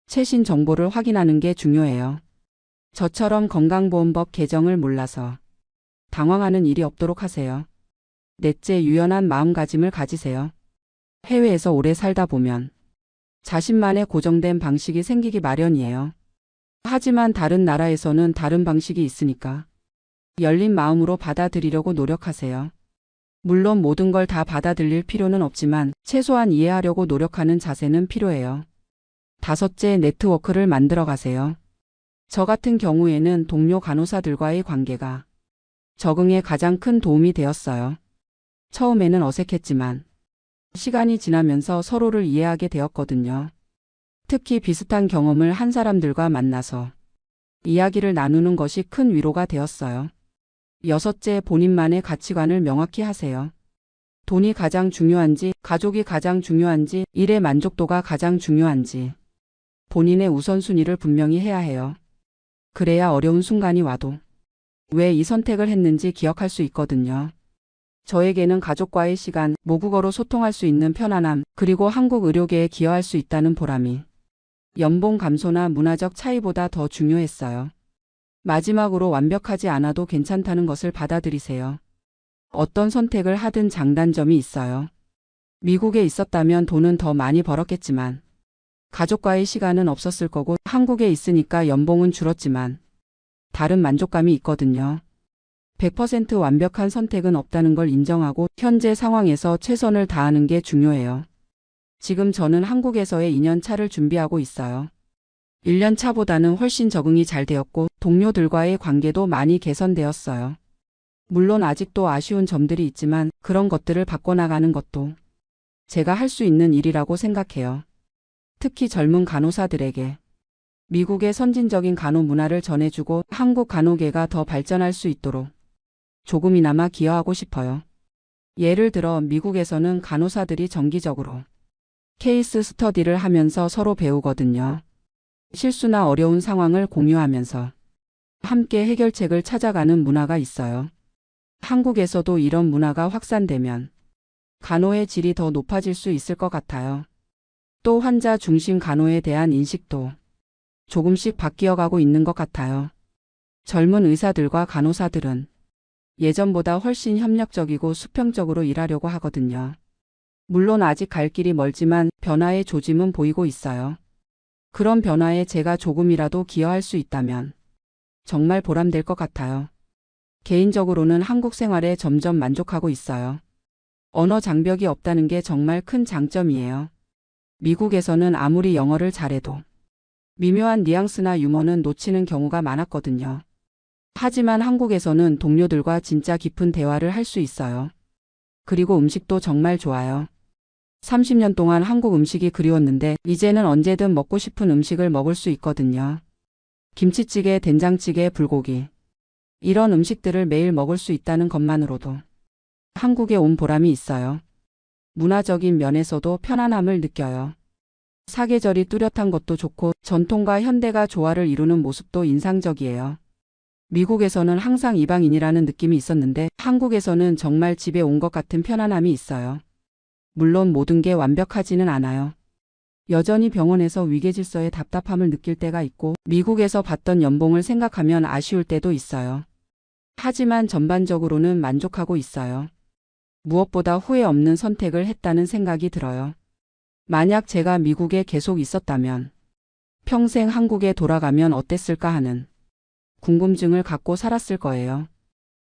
최신 정보를 확인하는 게 중요해요. 저처럼 건강보험법 개정을 몰라서 당황하는 일이 없도록 하세요. 넷째, 유연한 마음가짐을 가지세요. 해외에서 오래 살다 보면 자신만의 고정된 방식이 생기기 마련이에요. 하지만 다른 나라에서는 다른 방식이 있으니까 열린 마음으로 받아들이려고 노력하세요. 물론 모든 걸 다 받아들일 필요는 없지만 최소한 이해하려고 노력하는 자세는 필요해요. 다섯째, 네트워크를 만들어 가세요. 저 같은 경우에는 동료 간호사들과의 관계가 적응에 가장 큰 도움이 되었어요. 처음에는 어색했지만 시간이 지나면서 서로를 이해하게 되었거든요. 특히 비슷한 경험을 한 사람들과 만나서 이야기를 나누는 것이 큰 위로가 되었어요. 여섯째, 본인만의 가치관을 명확히 하세요. 돈이 가장 중요한지, 가족이 가장 중요한지, 일의 만족도가 가장 중요한지 본인의 우선순위를 분명히 해야 해요. 그래야 어려운 순간이 와도 왜 이 선택을 했는지 기억할 수 있거든요. 저에게는 가족과의 시간, 모국어로 소통할 수 있는 편안함, 그리고 한국 의료계에 기여할 수 있다는 보람이 연봉 감소나 문화적 차이보다 더 중요했어요. 마지막으로 완벽하지 않아도 괜찮다는 것을 받아들이세요. 어떤 선택을 하든 장단점이 있어요. 미국에 있었다면 돈은 더 많이 벌었겠지만 가족과의 시간은 없었을 거고 한국에 있으니까 연봉은 줄었지만 다른 만족감이 있거든요. 100% 완벽한 선택은 없다는 걸 인정하고 현재 상황에서 최선을 다하는 게 중요해요. 지금 저는 한국에서의 2년 차를 준비하고 있어요. 1년 차보다는 훨씬 적응이 잘 되었고 동료들과의 관계도 많이 개선되었어요. 물론 아직도 아쉬운 점들이 있지만 그런 것들을 바꿔나가는 것도 제가 할 수 있는 일이라고 생각해요. 특히 젊은 간호사들에게 미국의 선진적인 간호 문화를 전해주고 한국 간호계가 더 발전할 수 있도록 조금이나마 기여하고 싶어요. 예를 들어 미국에서는 간호사들이 정기적으로 케이스 스터디를 하면서 서로 배우거든요. 실수나 어려운 상황을 공유하면서 함께 해결책을 찾아가는 문화가 있어요. 한국에서도 이런 문화가 확산되면 간호의 질이 더 높아질 수 있을 것 같아요. 또 환자 중심 간호에 대한 인식도 조금씩 바뀌어가고 있는 것 같아요. 젊은 의사들과 간호사들은 예전보다 훨씬 협력적이고 수평적으로 일하려고 하거든요. 물론 아직 갈 길이 멀지만 변화의 조짐은 보이고 있어요. 그런 변화에 제가 조금이라도 기여할 수 있다면 정말 보람될 것 같아요. 개인적으로는 한국 생활에 점점 만족하고 있어요. 언어 장벽이 없다는 게 정말 큰 장점이에요. 미국에서는 아무리 영어를 잘해도 미묘한 뉘앙스나 유머는 놓치는 경우가 많았거든요. 하지만 한국에서는 동료들과 진짜 깊은 대화를 할 수 있어요. 그리고 음식도 정말 좋아요. 30년 동안 한국 음식이 그리웠는데 이제는 언제든 먹고 싶은 음식을 먹을 수 있거든요. 김치찌개, 된장찌개, 불고기. 이런 음식들을 매일 먹을 수 있다는 것만으로도 한국에 온 보람이 있어요. 문화적인 면에서도 편안함을 느껴요. 사계절이 뚜렷한 것도 좋고 전통과 현대가 조화를 이루는 모습도 인상적이에요. 미국에서는 항상 이방인이라는 느낌이 있었는데 한국에서는 정말 집에 온 것 같은 편안함이 있어요. 물론 모든 게 완벽하지는 않아요. 여전히 병원에서 위계질서에 답답함을 느낄 때가 있고 미국에서 받던 연봉을 생각하면 아쉬울 때도 있어요. 하지만 전반적으로는 만족하고 있어요. 무엇보다 후회 없는 선택을 했다는 생각이 들어요. 만약 제가 미국에 계속 있었다면 평생 한국에 돌아가면 어땠을까 하는 궁금증을 갖고 살았을 거예요.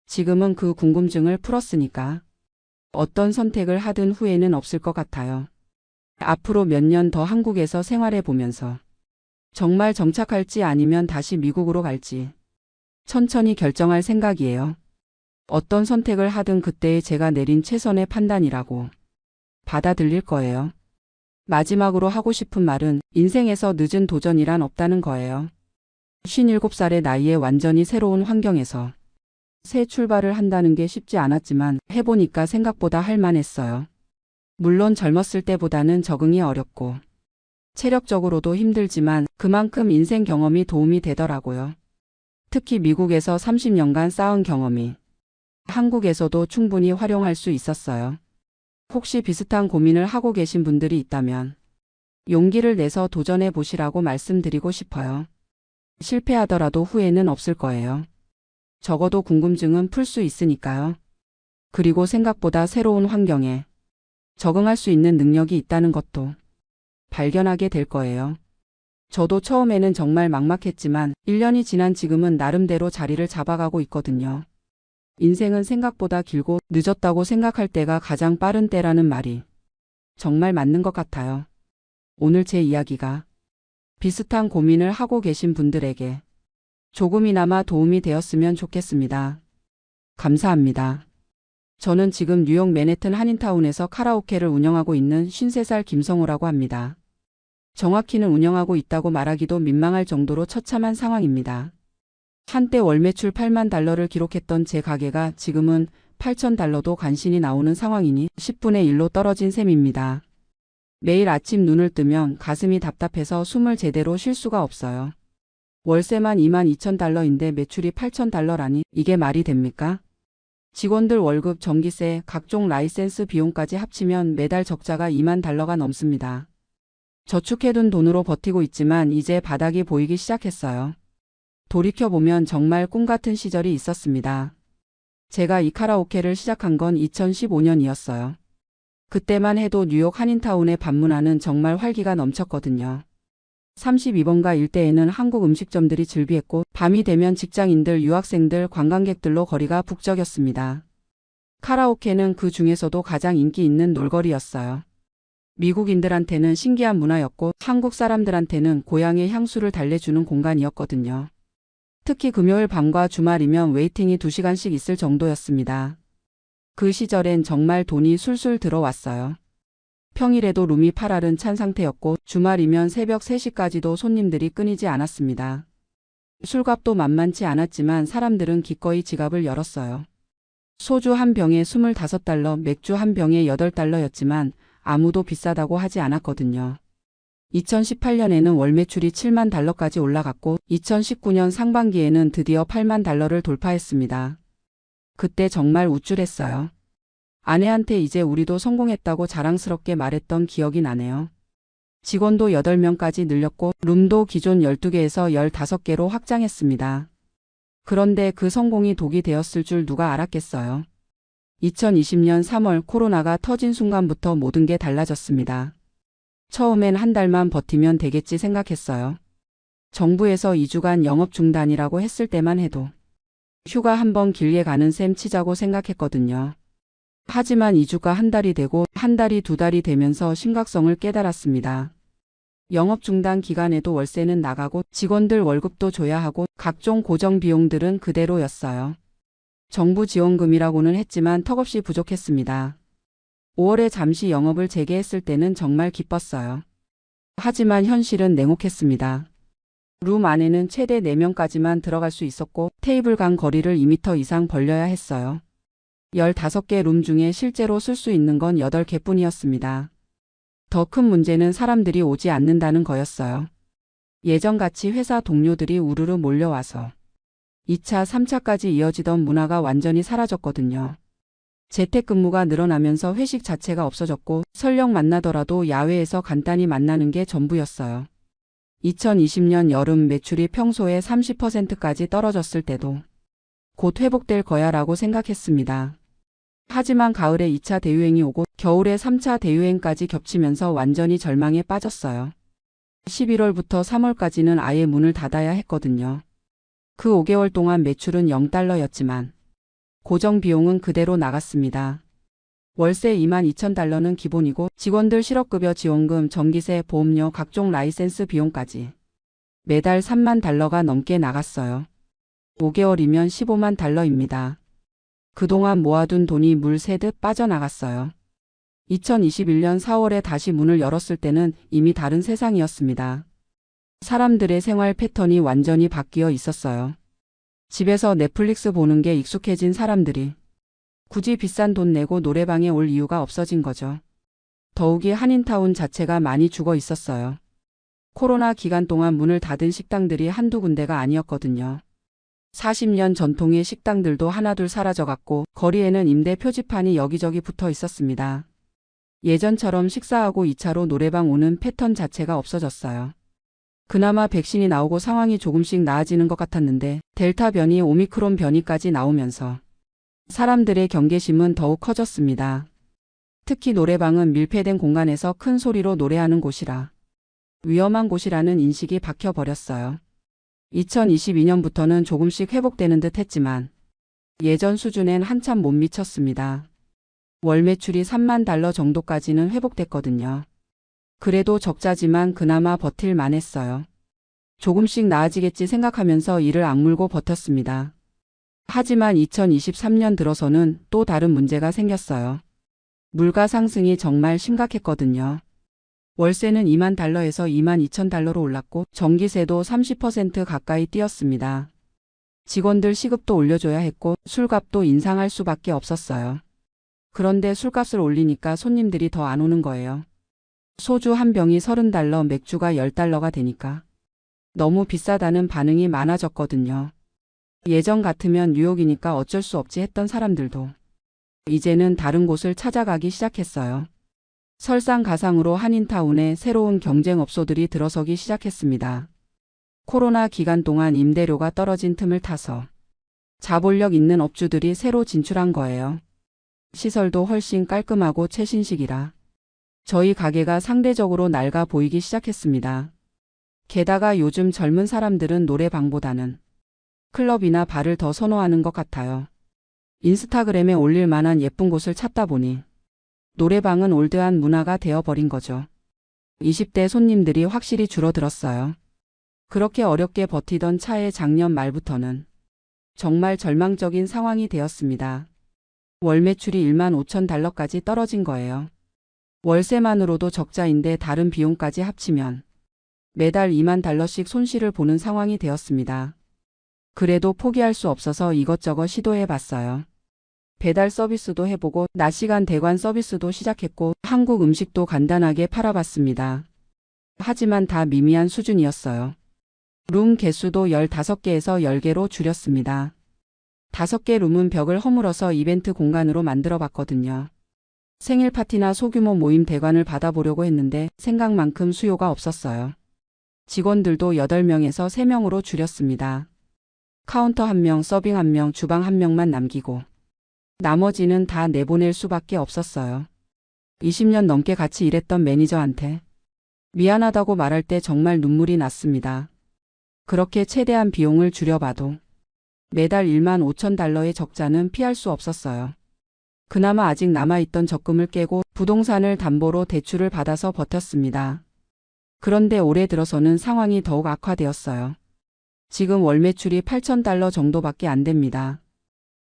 지금은 그 궁금증을 풀었으니까 어떤 선택을 하든 후회는 없을 것 같아요. 앞으로 몇 년 더 한국에서 생활해 보면서 정말 정착할지 아니면 다시 미국으로 갈지 천천히 결정할 생각이에요. 어떤 선택을 하든 그때의 제가 내린 최선의 판단이라고 받아들일 거예요. 마지막으로 하고 싶은 말은 인생에서 늦은 도전이란 없다는 거예요. 57살의 나이에 완전히 새로운 환경에서 새 출발을 한다는 게 쉽지 않았지만 해보니까 생각보다 할만했어요. 물론 젊었을 때보다는 적응이 어렵고 체력적으로도 힘들지만 그만큼 인생 경험이 도움이 되더라고요. 특히 미국에서 30년간 쌓은 경험이 한국에서도 충분히 활용할 수 있었어요. 혹시 비슷한 고민을 하고 계신 분들이 있다면 용기를 내서 도전해 보시라고 말씀드리고 싶어요. 실패하더라도 후회는 없을 거예요. 적어도 궁금증은 풀 수 있으니까요. 그리고 생각보다 새로운 환경에 적응할 수 있는 능력이 있다는 것도 발견하게 될 거예요. 저도 처음에는 정말 막막했지만 1년이 지난 지금은 나름대로 자리를 잡아가고 있거든요. 인생은 생각보다 길고 늦었다고 생각할 때가 가장 빠른 때라는 말이 정말 맞는 것 같아요. 오늘 제 이야기가 비슷한 고민을 하고 계신 분들에게 조금이나마 도움이 되었으면 좋겠습니다. 감사합니다. 저는 지금 뉴욕 맨해튼 한인타운에서 카라오케를 운영하고 있는 53살 김성호라고 합니다. 정확히는 운영하고 있다고 말하기도 민망할 정도로 처참한 상황입니다. 한때 월 매출 8만 달러를 기록했던 제 가게가 지금은 8천 달러도 간신히 나오는 상황이니 10분의 1로 떨어진 셈입니다. 매일 아침 눈을 뜨면 가슴이 답답해서 숨을 제대로 쉴 수가 없어요. 월세만 2만 2천 달러인데 매출이 8천 달러라니 이게 말이 됩니까? 직원들 월급, 전기세, 각종 라이센스 비용까지 합치면 매달 적자가 2만 달러가 넘습니다. 저축해둔 돈으로 버티고 있지만 이제 바닥이 보이기 시작했어요. 돌이켜보면 정말 꿈같은 시절이 있었습니다. 제가 이 카라오케를 시작한 건 2015년이었어요. 그때만 해도 뉴욕 한인타운의 밤문화는 정말 활기가 넘쳤거든요. 32번가 일대에는 한국 음식점들이 즐비했고 밤이 되면 직장인들, 유학생들, 관광객들로 거리가 북적였습니다. 카라오케는 그 중에서도 가장 인기 있는 놀거리였어요. 미국인들한테는 신기한 문화였고 한국 사람들한테는 고향의 향수를 달래주는 공간이었거든요. 특히 금요일 밤과 주말이면 웨이팅이 2시간씩 있을 정도였습니다. 그 시절엔 정말 돈이 술술 들어왔어요. 평일에도 룸이 팔알은 찬 상태였고 주말이면 새벽 3시까지도 손님들이 끊이지 않았습니다. 술값도 만만치 않았지만 사람들은 기꺼이 지갑을 열었어요. 소주 한 병에 25달러, 맥주 한 병에 8달러였지만 아무도 비싸다고 하지 않았거든요. 2018년에는 월 매출이 7만 달러까지 올라갔고 2019년 상반기에는 드디어 8만 달러를 돌파했습니다. 그때 정말 우쭐했어요. 아내한테 이제 우리도 성공했다고 자랑스럽게 말했던 기억이 나네요. 직원도 8명까지 늘렸고 룸도 기존 12개에서 15개로 확장했습니다. 그런데 그 성공이 독이 되었을 줄 누가 알았겠어요. 2020년 3월 코로나가 터진 순간부터 모든 게 달라졌습니다. 처음엔 한 달만 버티면 되겠지 생각했어요. 정부에서 2주간 영업 중단이라고 했을 때만 해도 휴가 한번 길게 가는 셈 치자고 생각했거든요. 하지만 2주가 한 달이 되고 한 달이 2달이 되면서 심각성을 깨달았습니다. 영업 중단 기간에도 월세는 나가고 직원들 월급도 줘야 하고 각종 고정 비용들은 그대로였어요. 정부 지원금이라고는 했지만 턱없이 부족했습니다. 5월에 잠시 영업을 재개했을 때는 정말 기뻤어요. 하지만 현실은 냉혹했습니다. 룸 안에는 최대 4명까지만 들어갈 수 있었고 테이블 간 거리를 2m 이상 벌려야 했어요. 15개 룸 중에 실제로 쓸 수 있는 건 8개뿐이었습니다. 더 큰 문제는 사람들이 오지 않는다는 거였어요. 예전같이 회사 동료들이 우르르 몰려와서 2차, 3차까지 이어지던 문화가 완전히 사라졌거든요. 재택근무가 늘어나면서 회식 자체가 없어졌고 설령 만나더라도 야외에서 간단히 만나는 게 전부였어요. 2020년 여름 매출이 평소에 30%까지 떨어졌을 때도 곧 회복될 거야 라고 생각했습니다. 하지만 가을에 2차 대유행이 오고 겨울에 3차 대유행까지 겹치면서 완전히 절망에 빠졌어요. 11월부터 3월까지는 아예 문을 닫아야 했거든요. 그 5개월 동안 매출은 0달러였지만 고정 비용은 그대로 나갔습니다. 월세 22,000달러는 기본이고 직원들 실업급여 지원금, 전기세, 보험료, 각종 라이센스 비용까지 매달 3만 달러가 넘게 나갔어요. 5개월이면 15만 달러입니다. 그동안 모아둔 돈이 물 새듯 빠져나갔어요. 2021년 4월에 다시 문을 열었을 때는 이미 다른 세상이었습니다. 사람들의 생활 패턴이 완전히 바뀌어 있었어요. 집에서 넷플릭스 보는 게 익숙해진 사람들이 굳이 비싼 돈 내고 노래방에 올 이유가 없어진 거죠. 더욱이 한인타운 자체가 많이 죽어 있었어요. 코로나 기간 동안 문을 닫은 식당들이 한두 군데가 아니었거든요. 40년 전통의 식당들도 하나둘 사라져갔고 거리에는 임대 표지판이 여기저기 붙어 있었습니다. 예전처럼 식사하고 2차로 노래방 오는 패턴 자체가 없어졌어요. 그나마 백신이 나오고 상황이 조금씩 나아지는 것 같았는데 델타 변이, 오미크론 변이까지 나오면서 사람들의 경계심은 더욱 커졌습니다. 특히 노래방은 밀폐된 공간에서 큰 소리로 노래하는 곳이라 위험한 곳이라는 인식이 박혀버렸어요. 2022년부터는 조금씩 회복되는 듯 했지만 예전 수준엔 한참 못 미쳤습니다. 월 매출이 3만 달러 정도까지는 회복됐거든요. 그래도 적자지만 그나마 버틸 만했어요. 조금씩 나아지겠지 생각하면서 이를 악물고 버텼습니다. 하지만 2023년 들어서는 또 다른 문제가 생겼어요. 물가 상승이 정말 심각했거든요. 월세는 2만 달러에서 2만 2천 달러로 올랐고 전기세도 30% 가까이 뛰었습니다. 직원들 시급도 올려줘야 했고 술값도 인상할 수밖에 없었어요. 그런데 술값을 올리니까 손님들이 더 안 오는 거예요. 소주 한 병이 30달러, 맥주가 10달러가 되니까 너무 비싸다는 반응이 많아졌거든요. 예전 같으면 뉴욕이니까 어쩔 수 없지 했던 사람들도 이제는 다른 곳을 찾아가기 시작했어요. 설상가상으로 한인타운에 새로운 경쟁업소들이 들어서기 시작했습니다. 코로나 기간 동안 임대료가 떨어진 틈을 타서 자본력 있는 업주들이 새로 진출한 거예요. 시설도 훨씬 깔끔하고 최신식이라 저희 가게가 상대적으로 낡아 보이기 시작했습니다. 게다가 요즘 젊은 사람들은 노래방보다는 클럽이나 바를 더 선호하는 것 같아요. 인스타그램에 올릴 만한 예쁜 곳을 찾다 보니 노래방은 올드한 문화가 되어버린 거죠. 20대 손님들이 확실히 줄어들었어요. 그렇게 어렵게 버티던 차에 작년 말부터는 정말 절망적인 상황이 되었습니다. 월 매출이 1만 5천 달러까지 떨어진 거예요. 월세만으로도 적자인데 다른 비용까지 합치면 매달 2만 달러씩 손실을 보는 상황이 되었습니다. 그래도 포기할 수 없어서 이것저것 시도해 봤어요. 배달 서비스도 해보고 낮 시간 대관 서비스도 시작했고 한국 음식도 간단하게 팔아봤습니다. 하지만 다 미미한 수준이었어요. 룸 개수도 15개에서 10개로 줄였습니다. 5개 룸은 벽을 허물어서 이벤트 공간으로 만들어 봤거든요. 생일 파티나 소규모 모임 대관을 받아보려고 했는데 생각만큼 수요가 없었어요. 직원들도 8명에서 3명으로 줄였습니다. 카운터 1명, 서빙 1명, 주방 1명만 남기고 나머지는 다 내보낼 수밖에 없었어요. 20년 넘게 같이 일했던 매니저한테 미안하다고 말할 때 정말 눈물이 났습니다. 그렇게 최대한 비용을 줄여봐도 매달 1만 5천 달러의 적자는 피할 수 없었어요. 그나마 아직 남아있던 적금을 깨고 부동산을 담보로 대출을 받아서 버텼습니다. 그런데 올해 들어서는 상황이 더욱 악화되었어요. 지금 월 매출이 8천 달러 정도밖에 안 됩니다.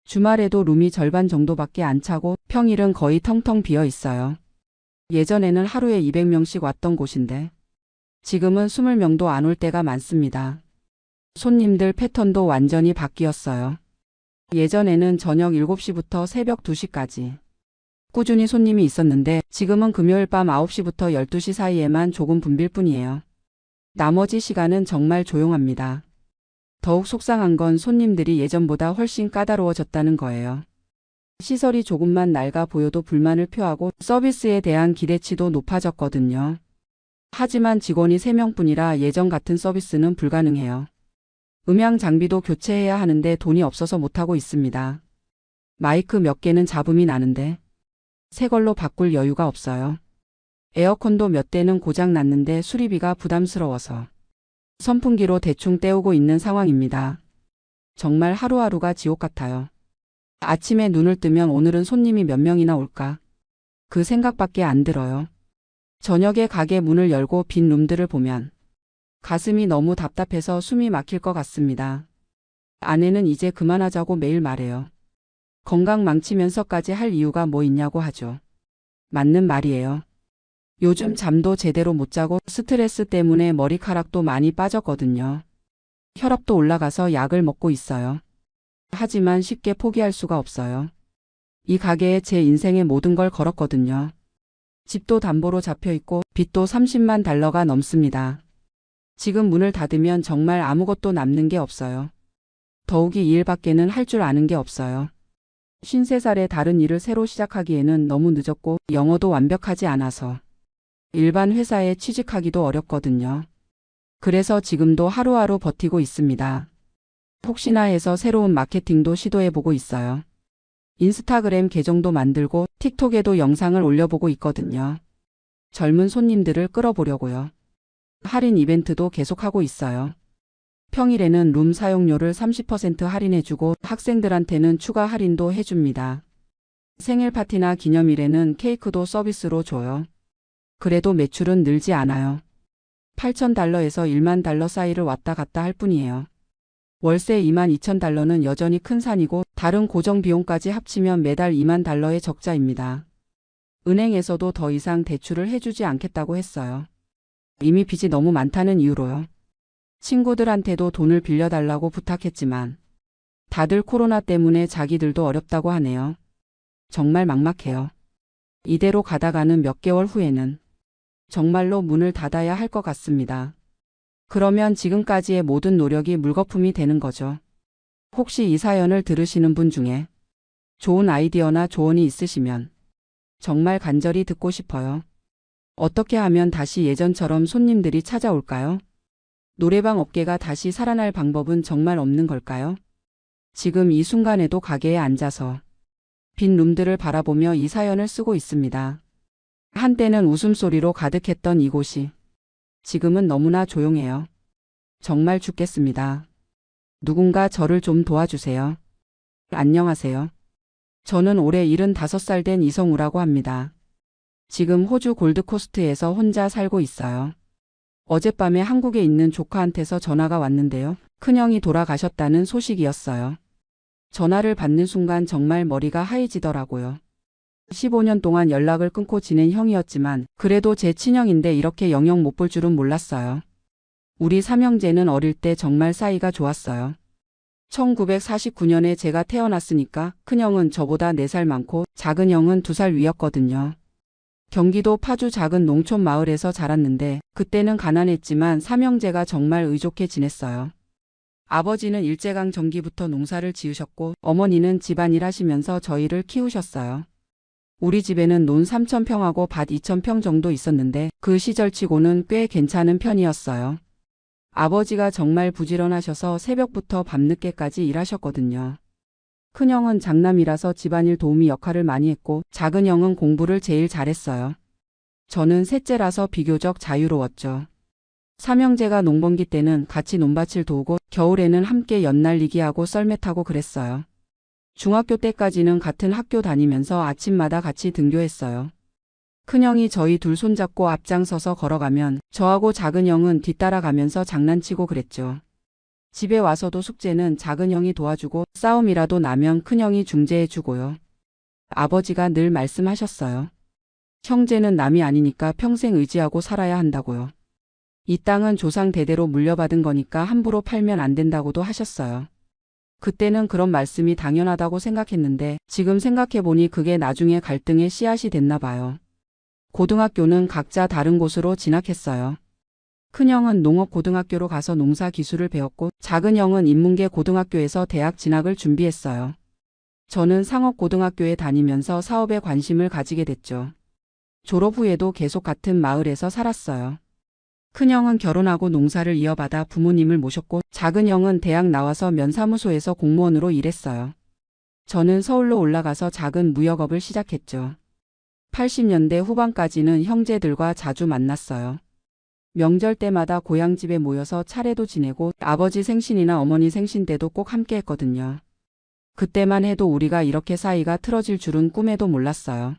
주말에도 룸이 절반 정도밖에 안 차고 평일은 거의 텅텅 비어 있어요. 예전에는 하루에 200명씩 왔던 곳인데 지금은 20명도 안 올 때가 많습니다. 손님들 패턴도 완전히 바뀌었어요. 예전에는 저녁 7시부터 새벽 2시까지 꾸준히 손님이 있었는데 지금은 금요일 밤 9시부터 12시 사이에만 조금 붐빌 뿐이에요. 나머지 시간은 정말 조용합니다. 더욱 속상한 건 손님들이 예전보다 훨씬 까다로워졌다는 거예요. 시설이 조금만 낡아 보여도 불만을 표하고 서비스에 대한 기대치도 높아졌거든요. 하지만 직원이 3명뿐이라 예전 같은 서비스는 불가능해요. 음향 장비도 교체해야 하는데 돈이 없어서 못하고 있습니다. 마이크 몇 개는 잡음이 나는데 새 걸로 바꿀 여유가 없어요. 에어컨도 몇 대는 고장 났는데 수리비가 부담스러워서 선풍기로 대충 때우고 있는 상황입니다. 정말 하루하루가 지옥 같아요. 아침에 눈을 뜨면 오늘은 손님이 몇 명이나 올까? 그 생각밖에 안 들어요. 저녁에 가게 문을 열고 빈 룸들을 보면 가슴이 너무 답답해서 숨이 막힐 것 같습니다. 아내는 이제 그만하자고 매일 말해요. 건강 망치면서까지 할 이유가 뭐 있냐고 하죠. 맞는 말이에요. 요즘 잠도 제대로 못 자고 스트레스 때문에 머리카락도 많이 빠졌거든요. 혈압도 올라가서 약을 먹고 있어요. 하지만 쉽게 포기할 수가 없어요. 이 가게에 제 인생의 모든 걸 걸었거든요. 집도 담보로 잡혀 있고 빚도 30만 달러가 넘습니다. 지금 문을 닫으면 정말 아무것도 남는 게 없어요. 더욱이 이 일밖에는 할 줄 아는 게 없어요. 53살에 다른 일을 새로 시작하기에는 너무 늦었고 영어도 완벽하지 않아서 일반 회사에 취직하기도 어렵거든요. 그래서 지금도 하루하루 버티고 있습니다. 혹시나 해서 새로운 마케팅도 시도해보고 있어요. 인스타그램 계정도 만들고 틱톡에도 영상을 올려보고 있거든요. 젊은 손님들을 끌어보려고요. 할인 이벤트도 계속하고 있어요. 평일에는 룸 사용료를 30% 할인해주고 학생들한테는 추가 할인도 해줍니다. 생일 파티나 기념일에는 케이크도 서비스로 줘요. 그래도 매출은 늘지 않아요. 8천 달러에서 1만 달러 사이를 왔다 갔다 할 뿐이에요. 월세 2만 2천 달러는 여전히 큰 산이고 다른 고정 비용까지 합치면 매달 2만 달러의 적자입니다. 은행에서도 더 이상 대출을 해주지 않겠다고 했어요. 이미 빚이 너무 많다는 이유로요. 친구들한테도 돈을 빌려달라고 부탁했지만 다들 코로나 때문에 자기들도 어렵다고 하네요. 정말 막막해요. 이대로 가다가는 몇 개월 후에는 정말로 문을 닫아야 할 것 같습니다. 그러면 지금까지의 모든 노력이 물거품이 되는 거죠. 혹시 이 사연을 들으시는 분 중에 좋은 아이디어나 조언이 있으시면 정말 간절히 듣고 싶어요. 어떻게 하면 다시 예전처럼 손님들이 찾아올까요? 노래방 업계가 다시 살아날 방법은 정말 없는 걸까요? 지금 이 순간에도 가게에 앉아서 빈 룸들을 바라보며 이 사연을 쓰고 있습니다. 한때는 웃음소리로 가득했던 이곳이 지금은 너무나 조용해요. 정말 죽겠습니다. 누군가 저를 좀 도와주세요. 안녕하세요. 저는 올해 75살 된 이성우라고 합니다. 지금 호주 골드코스트에서 혼자 살고 있어요. 어젯밤에 한국에 있는 조카한테서 전화가 왔는데요. 큰형이 돌아가셨다는 소식이었어요. 전화를 받는 순간 정말 머리가 하얘지더라고요. 15년 동안 연락을 끊고 지낸 형이었지만 그래도 제 친형인데 이렇게 영영 못 볼 줄은 몰랐어요. 우리 삼형제는 어릴 때 정말 사이가 좋았어요. 1949년에 제가 태어났으니까 큰형은 저보다 4살 많고 작은 형은 2살 위였거든요. 경기도 파주 작은 농촌 마을에서 자랐는데 그때는 가난했지만 삼형제가 정말 의좋게 지냈어요. 아버지는 일제강점기부터 농사를 지으셨고 어머니는 집안일 하시면서 저희를 키우셨어요. 우리 집에는 논 3,000평하고 밭 2,000평 정도 있었는데 그 시절치고는 꽤 괜찮은 편이었어요. 아버지가 정말 부지런하셔서 새벽부터 밤늦게까지 일하셨거든요. 큰형은 장남이라서 집안일 도우미 역할을 많이 했고 작은 형은 공부를 제일 잘했어요. 저는 셋째라서 비교적 자유로웠죠. 삼형제가 농번기 때는 같이 논밭을 도우고 겨울에는 함께 연날리기 하고 썰매 타고 그랬어요. 중학교 때까지는 같은 학교 다니면서 아침마다 같이 등교했어요. 큰형이 저희 둘 손잡고 앞장서서 걸어가면 저하고 작은 형은 뒤따라가면서 장난치고 그랬죠. 집에 와서도 숙제는 작은 형이 도와주고 싸움이라도 나면 큰형이 중재해주고요. 아버지가 늘 말씀하셨어요. 형제는 남이 아니니까 평생 의지하고 살아야 한다고요. 이 땅은 조상 대대로 물려받은 거니까 함부로 팔면 안 된다고도 하셨어요. 그때는 그런 말씀이 당연하다고 생각했는데 지금 생각해보니 그게 나중에 갈등의 씨앗이 됐나 봐요. 고등학교는 각자 다른 곳으로 진학했어요. 큰형은 농업고등학교로 가서 농사 기술을 배웠고 작은 형은 인문계 고등학교에서 대학 진학을 준비했어요. 저는 상업고등학교에 다니면서 사업에 관심을 가지게 됐죠. 졸업 후에도 계속 같은 마을에서 살았어요. 큰형은 결혼하고 농사를 이어받아 부모님을 모셨고 작은 형은 대학 나와서 면사무소에서 공무원으로 일했어요. 저는 서울로 올라가서 작은 무역업을 시작했죠. 80년대 후반까지는 형제들과 자주 만났어요. 명절 때마다 고향집에 모여서 차례도 지내고 아버지 생신이나 어머니 생신 때도 꼭 함께 했거든요. 그때만 해도 우리가 이렇게 사이가 틀어질 줄은 꿈에도 몰랐어요.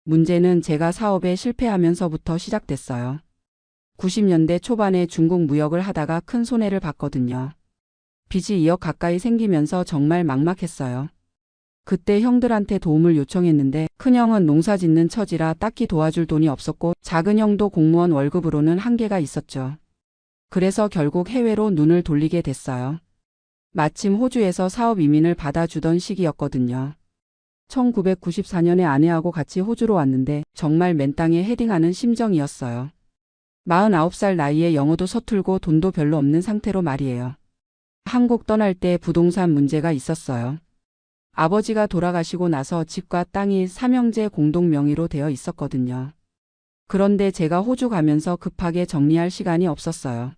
문제는 제가 사업에 실패하면서부터 시작됐어요. 90년대 초반에 중국 무역을 하다가 큰 손해를 봤거든요. 빚이 2억 가까이 생기면서 정말 막막했어요. 그때 형들한테 도움을 요청했는데 큰형은 농사 짓는 처지라 딱히 도와줄 돈이 없었고 작은 형도 공무원 월급으로는 한계가 있었죠. 그래서 결국 해외로 눈을 돌리게 됐어요. 마침 호주에서 사업 이민을 받아주던 시기였거든요. 1994년에 아내하고 같이 호주로 왔는데 정말 맨 땅에 헤딩하는 심정이었어요. 49살 나이에 영어도 서툴고 돈도 별로 없는 상태로 말이에요. 한국 떠날 때 부동산 문제가 있었어요. 아버지가 돌아가시고 나서 집과 땅이 삼형제 공동 명의로 되어 있었거든요. 그런데 제가 호주 가면서 급하게 정리할 시간이 없었어요.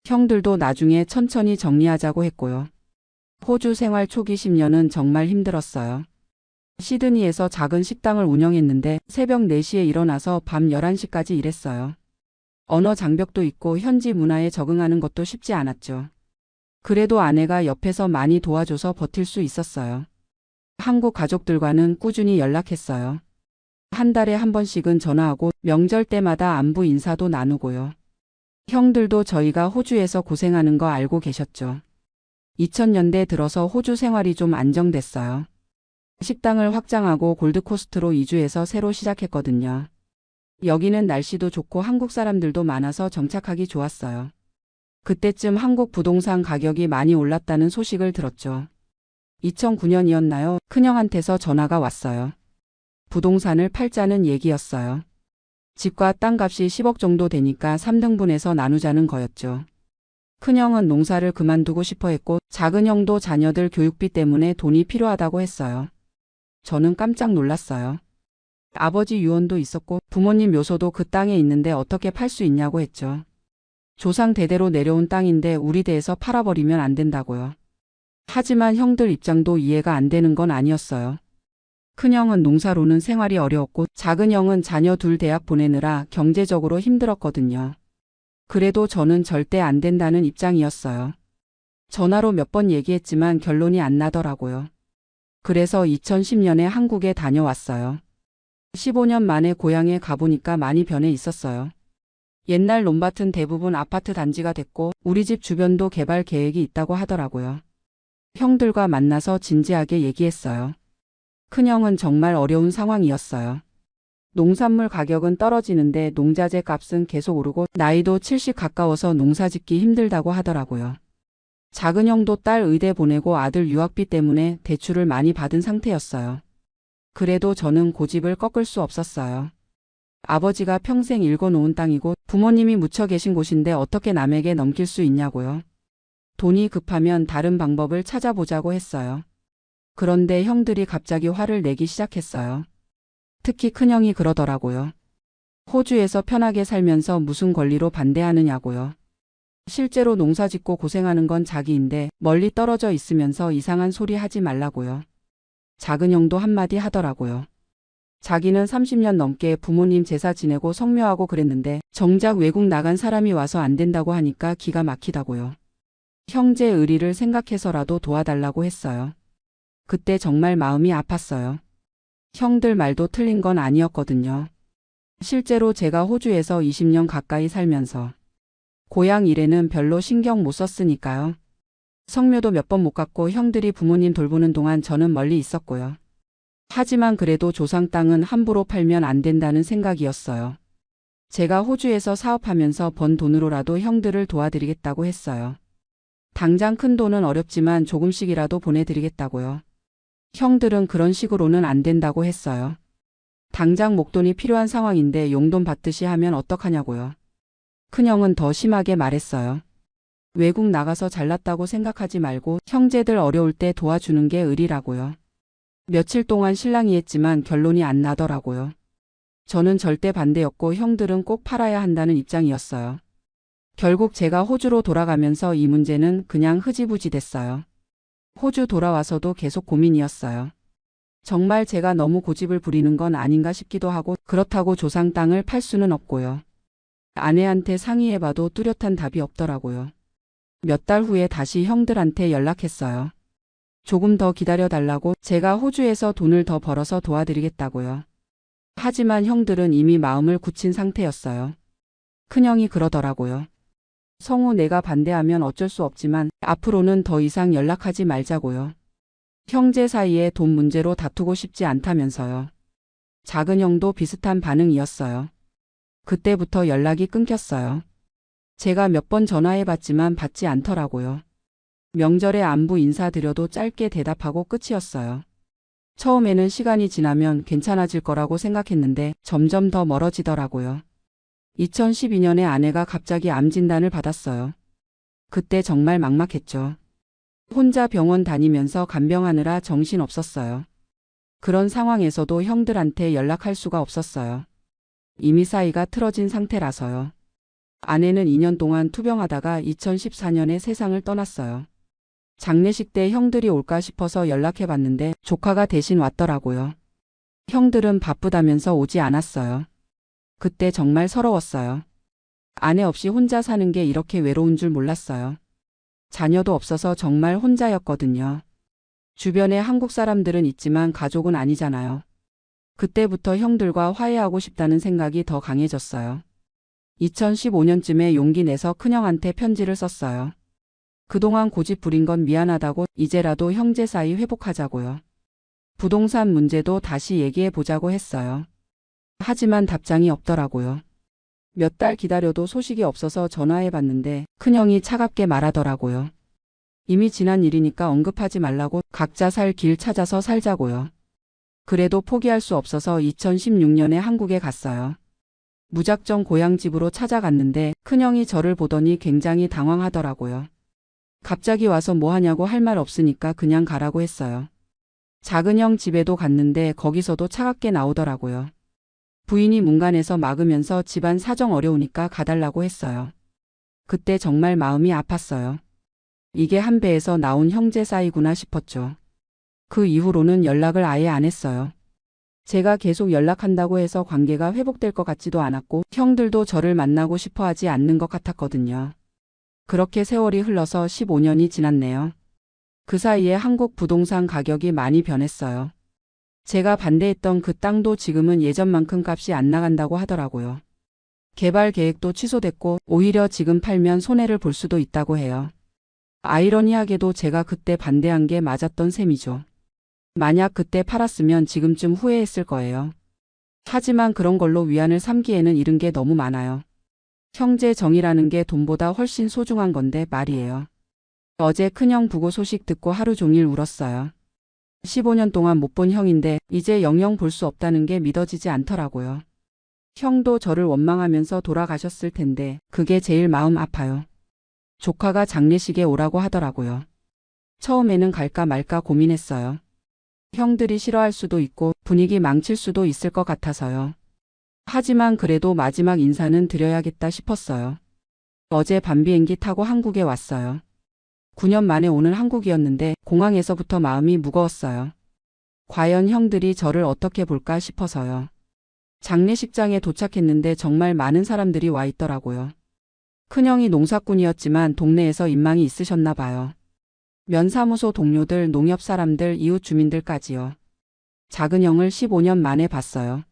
형들도 나중에 천천히 정리하자고 했고요. 호주 생활 초기 10년은 정말 힘들었어요. 시드니에서 작은 식당을 운영했는데 새벽 4시에 일어나서 밤 11시까지 일했어요. 언어 장벽도 있고 현지 문화에 적응하는 것도 쉽지 않았죠. 그래도 아내가 옆에서 많이 도와줘서 버틸 수 있었어요. 한국 가족들과는 꾸준히 연락했어요. 한 달에 한 번씩은 전화하고 명절 때마다 안부 인사도 나누고요. 형들도 저희가 호주에서 고생하는 거 알고 계셨죠. 2000년대 들어서 호주 생활이 좀 안정됐어요. 식당을 확장하고 골드코스트로 이주해서 새로 시작했거든요. 여기는 날씨도 좋고 한국 사람들도 많아서 정착하기 좋았어요. 그때쯤 한국 부동산 가격이 많이 올랐다는 소식을 들었죠. 2009년이었나요? 큰형한테서 전화가 왔어요. 부동산을 팔자는 얘기였어요. 집과 땅값이 10억 정도 되니까 3등분해서 나누자는 거였죠. 큰형은 농사를 그만두고 싶어 했고 작은 형도 자녀들 교육비 때문에 돈이 필요하다고 했어요. 저는 깜짝 놀랐어요. 아버지 유언도 있었고 부모님 묘소도 그 땅에 있는데 어떻게 팔 수 있냐고 했죠. 조상 대대로 내려온 땅인데 우리 대에서 팔아버리면 안 된다고요. 하지만 형들 입장도 이해가 안 되는 건 아니었어요. 큰형은 농사로는 생활이 어려웠고 작은 형은 자녀 둘 대학 보내느라 경제적으로 힘들었거든요. 그래도 저는 절대 안 된다는 입장이었어요. 전화로 몇 번 얘기했지만 결론이 안 나더라고요. 그래서 2010년에 한국에 다녀왔어요. 15년 만에 고향에 가보니까 많이 변해 있었어요. 옛날 논밭은 대부분 아파트 단지가 됐고 우리 집 주변도 개발 계획이 있다고 하더라고요. 형들과 만나서 진지하게 얘기했어요. 큰형은 정말 어려운 상황이었어요. 농산물 가격은 떨어지는데 농자재 값은 계속 오르고 나이도 70 가까워서 농사짓기 힘들다고 하더라고요. 작은 형도 딸 의대 보내고 아들 유학비 때문에 대출을 많이 받은 상태였어요. 그래도 저는 고집을 꺾을 수 없었어요. 아버지가 평생 일궈놓은 땅이고 부모님이 묻혀 계신 곳인데 어떻게 남에게 넘길 수 있냐고요. 돈이 급하면 다른 방법을 찾아보자고 했어요. 그런데 형들이 갑자기 화를 내기 시작했어요. 특히 큰형이 그러더라고요. 호주에서 편하게 살면서 무슨 권리로 반대하느냐고요. 실제로 농사짓고 고생하는 건 자기인데 멀리 떨어져 있으면서 이상한 소리 하지 말라고요. 작은 형도 한마디 하더라고요. 자기는 30년 넘게 부모님 제사 지내고 성묘하고 그랬는데 정작 외국 나간 사람이 와서 안 된다고 하니까 기가 막히다고요. 형제 의리를 생각해서라도 도와달라고 했어요. 그때 정말 마음이 아팠어요. 형들 말도 틀린 건 아니었거든요. 실제로 제가 호주에서 20년 가까이 살면서 고향 일에는 별로 신경 못 썼으니까요. 성묘도 몇 번 못 갔고 형들이 부모님 돌보는 동안 저는 멀리 있었고요. 하지만 그래도 조상 땅은 함부로 팔면 안 된다는 생각이었어요. 제가 호주에서 사업하면서 번 돈으로라도 형들을 도와드리겠다고 했어요. 당장 큰 돈은 어렵지만 조금씩이라도 보내드리겠다고요. 형들은 그런 식으로는 안 된다고 했어요. 당장 목돈이 필요한 상황인데 용돈 받듯이 하면 어떡하냐고요. 큰형은 더 심하게 말했어요. 외국 나가서 잘났다고 생각하지 말고 형제들 어려울 때 도와주는 게 의리라고요. 며칠 동안 실랑이 했지만 결론이 안 나더라고요. 저는 절대 반대였고 형들은 꼭 팔아야 한다는 입장이었어요. 결국 제가 호주로 돌아가면서 이 문제는 그냥 흐지부지 됐어요. 호주 돌아와서도 계속 고민이었어요. 정말 제가 너무 고집을 부리는 건 아닌가 싶기도 하고 그렇다고 조상 땅을 팔 수는 없고요. 아내한테 상의해봐도 뚜렷한 답이 없더라고요. 몇 달 후에 다시 형들한테 연락했어요. 조금 더 기다려달라고 제가 호주에서 돈을 더 벌어서 도와드리겠다고요. 하지만 형들은 이미 마음을 굳힌 상태였어요. 큰형이 그러더라고요. 성우 내가 반대하면 어쩔 수 없지만 앞으로는 더 이상 연락하지 말자고요. 형제 사이에 돈 문제로 다투고 싶지 않다면서요. 작은 형도 비슷한 반응이었어요. 그때부터 연락이 끊겼어요. 제가 몇 번 전화해봤지만 받지 않더라고요. 명절에 안부 인사드려도 짧게 대답하고 끝이었어요. 처음에는 시간이 지나면 괜찮아질 거라고 생각했는데 점점 더 멀어지더라고요. 2012년에 아내가 갑자기 암 진단을 받았어요. 그때 정말 막막했죠. 혼자 병원 다니면서 간병하느라 정신 없었어요. 그런 상황에서도 형들한테 연락할 수가 없었어요. 이미 사이가 틀어진 상태라서요. 아내는 2년 동안 투병하다가 2014년에 세상을 떠났어요. 장례식 때 형들이 올까 싶어서 연락해봤는데 조카가 대신 왔더라고요. 형들은 바쁘다면서 오지 않았어요. 그때 정말 서러웠어요. 아내 없이 혼자 사는 게 이렇게 외로운 줄 몰랐어요. 자녀도 없어서 정말 혼자였거든요. 주변에 한국 사람들은 있지만 가족은 아니잖아요. 그때부터 형들과 화해하고 싶다는 생각이 더 강해졌어요. 2015년쯤에 용기 내서 큰형한테 편지를 썼어요. 그동안 고집 부린 건 미안하다고 이제라도 형제 사이 회복하자고요. 부동산 문제도 다시 얘기해 보자고 했어요. 하지만 답장이 없더라고요. 몇 달 기다려도 소식이 없어서 전화해 봤는데 큰형이 차갑게 말하더라고요. 이미 지난 일이니까 언급하지 말라고 각자 살 길 찾아서 살자고요. 그래도 포기할 수 없어서 2016년에 한국에 갔어요. 무작정 고향집으로 찾아갔는데 큰형이 저를 보더니 굉장히 당황하더라고요. 갑자기 와서 뭐 하냐고 할 말 없으니까 그냥 가라고 했어요. 작은 형 집에도 갔는데 거기서도 차갑게 나오더라고요. 부인이 문간에서 막으면서 집안 사정 어려우니까 가달라고 했어요. 그때 정말 마음이 아팠어요. 이게 한 배에서 나온 형제 사이구나 싶었죠. 그 이후로는 연락을 아예 안 했어요. 제가 계속 연락한다고 해서 관계가 회복될 것 같지도 않았고 형들도 저를 만나고 싶어 하지 않는 것 같았거든요. 그렇게 세월이 흘러서 15년이 지났네요. 그 사이에 한국 부동산 가격이 많이 변했어요. 제가 반대했던 그 땅도 지금은 예전만큼 값이 안 나간다고 하더라고요. 개발 계획도 취소됐고 오히려 지금 팔면 손해를 볼 수도 있다고 해요. 아이러니하게도 제가 그때 반대한 게 맞았던 셈이죠. 만약 그때 팔았으면 지금쯤 후회했을 거예요. 하지만 그런 걸로 위안을 삼기에는 잃은 게 너무 많아요. 형제 정이라는 게 돈보다 훨씬 소중한 건데 말이에요. 어제 큰형 부고 소식 듣고 하루 종일 울었어요. 15년 동안 못 본 형인데 이제 영영 볼 수 없다는 게 믿어지지 않더라고요. 형도 저를 원망하면서 돌아가셨을 텐데 그게 제일 마음 아파요. 조카가 장례식에 오라고 하더라고요. 처음에는 갈까 말까 고민했어요. 형들이 싫어할 수도 있고 분위기 망칠 수도 있을 것 같아서요. 하지만 그래도 마지막 인사는 드려야겠다 싶었어요. 어제 밤 비행기 타고 한국에 왔어요. 9년 만에 오는 한국이었는데 공항에서부터 마음이 무거웠어요. 과연 형들이 저를 어떻게 볼까 싶어서요. 장례식장에 도착했는데 정말 많은 사람들이 와 있더라고요. 큰형이 농사꾼이었지만 동네에서 인망이 있으셨나 봐요. 면사무소 동료들, 농협 사람들, 이웃 주민들까지요. 작은형을 15년 만에 봤어요.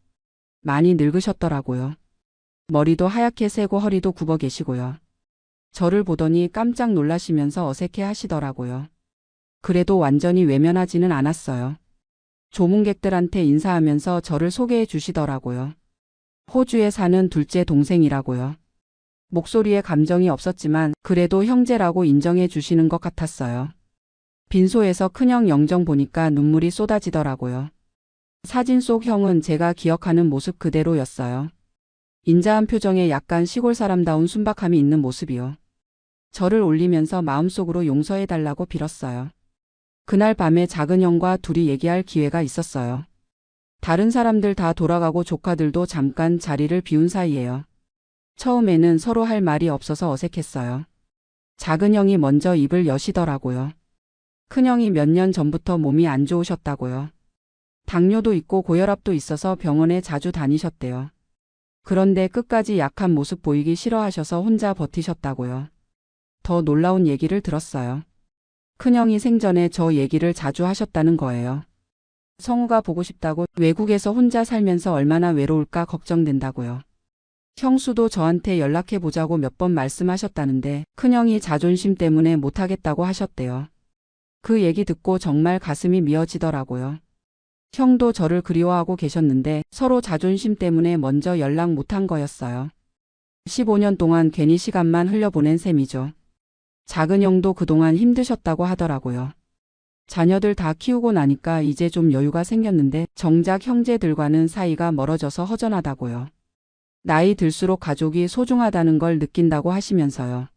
많이 늙으셨더라고요. 머리도 하얗게 새고 허리도 굽어 계시고요. 저를 보더니 깜짝 놀라시면서 어색해 하시더라고요. 그래도 완전히 외면하지는 않았어요. 조문객들한테 인사하면서 저를 소개해 주시더라고요. 호주에 사는 둘째 동생이라고요. 목소리에 감정이 없었지만 그래도 형제라고 인정해 주시는 것 같았어요. 빈소에서 큰형 영정 보니까 눈물이 쏟아지더라고요. 사진 속 형은 제가 기억하는 모습 그대로였어요. 인자한 표정에 약간 시골 사람다운 순박함이 있는 모습이요. 저를 올리면서 마음속으로 용서해달라고 빌었어요. 그날 밤에 작은 형과 둘이 얘기할 기회가 있었어요. 다른 사람들 다 돌아가고 조카들도 잠깐 자리를 비운 사이예요. 처음에는 서로 할 말이 없어서 어색했어요. 작은 형이 먼저 입을 여시더라고요. 큰 형이 몇 년 전부터 몸이 안 좋으셨다고요. 당뇨도 있고 고혈압도 있어서 병원에 자주 다니셨대요. 그런데 끝까지 약한 모습 보이기 싫어하셔서 혼자 버티셨다고요. 더 놀라운 얘기를 들었어요. 큰형이 생전에 저 얘기를 자주 하셨다는 거예요. 성우가 보고 싶다고, 외국에서 혼자 살면서 얼마나 외로울까 걱정된다고요. 형수도 저한테 연락해 보자고 몇 번 말씀하셨다는데 큰형이 자존심 때문에 못하겠다고 하셨대요. 그 얘기 듣고 정말 가슴이 미어지더라고요. 형도 저를 그리워하고 계셨는데 서로 자존심 때문에 먼저 연락 못한 거였어요. 15년 동안 괜히 시간만 흘려보낸 셈이죠. 작은 형도 그동안 힘드셨다고 하더라고요. 자녀들 다 키우고 나니까 이제 좀 여유가 생겼는데 정작 형제들과는 사이가 멀어져서 허전하다고요. 나이 들수록 가족이 소중하다는 걸 느낀다고 하시면서요.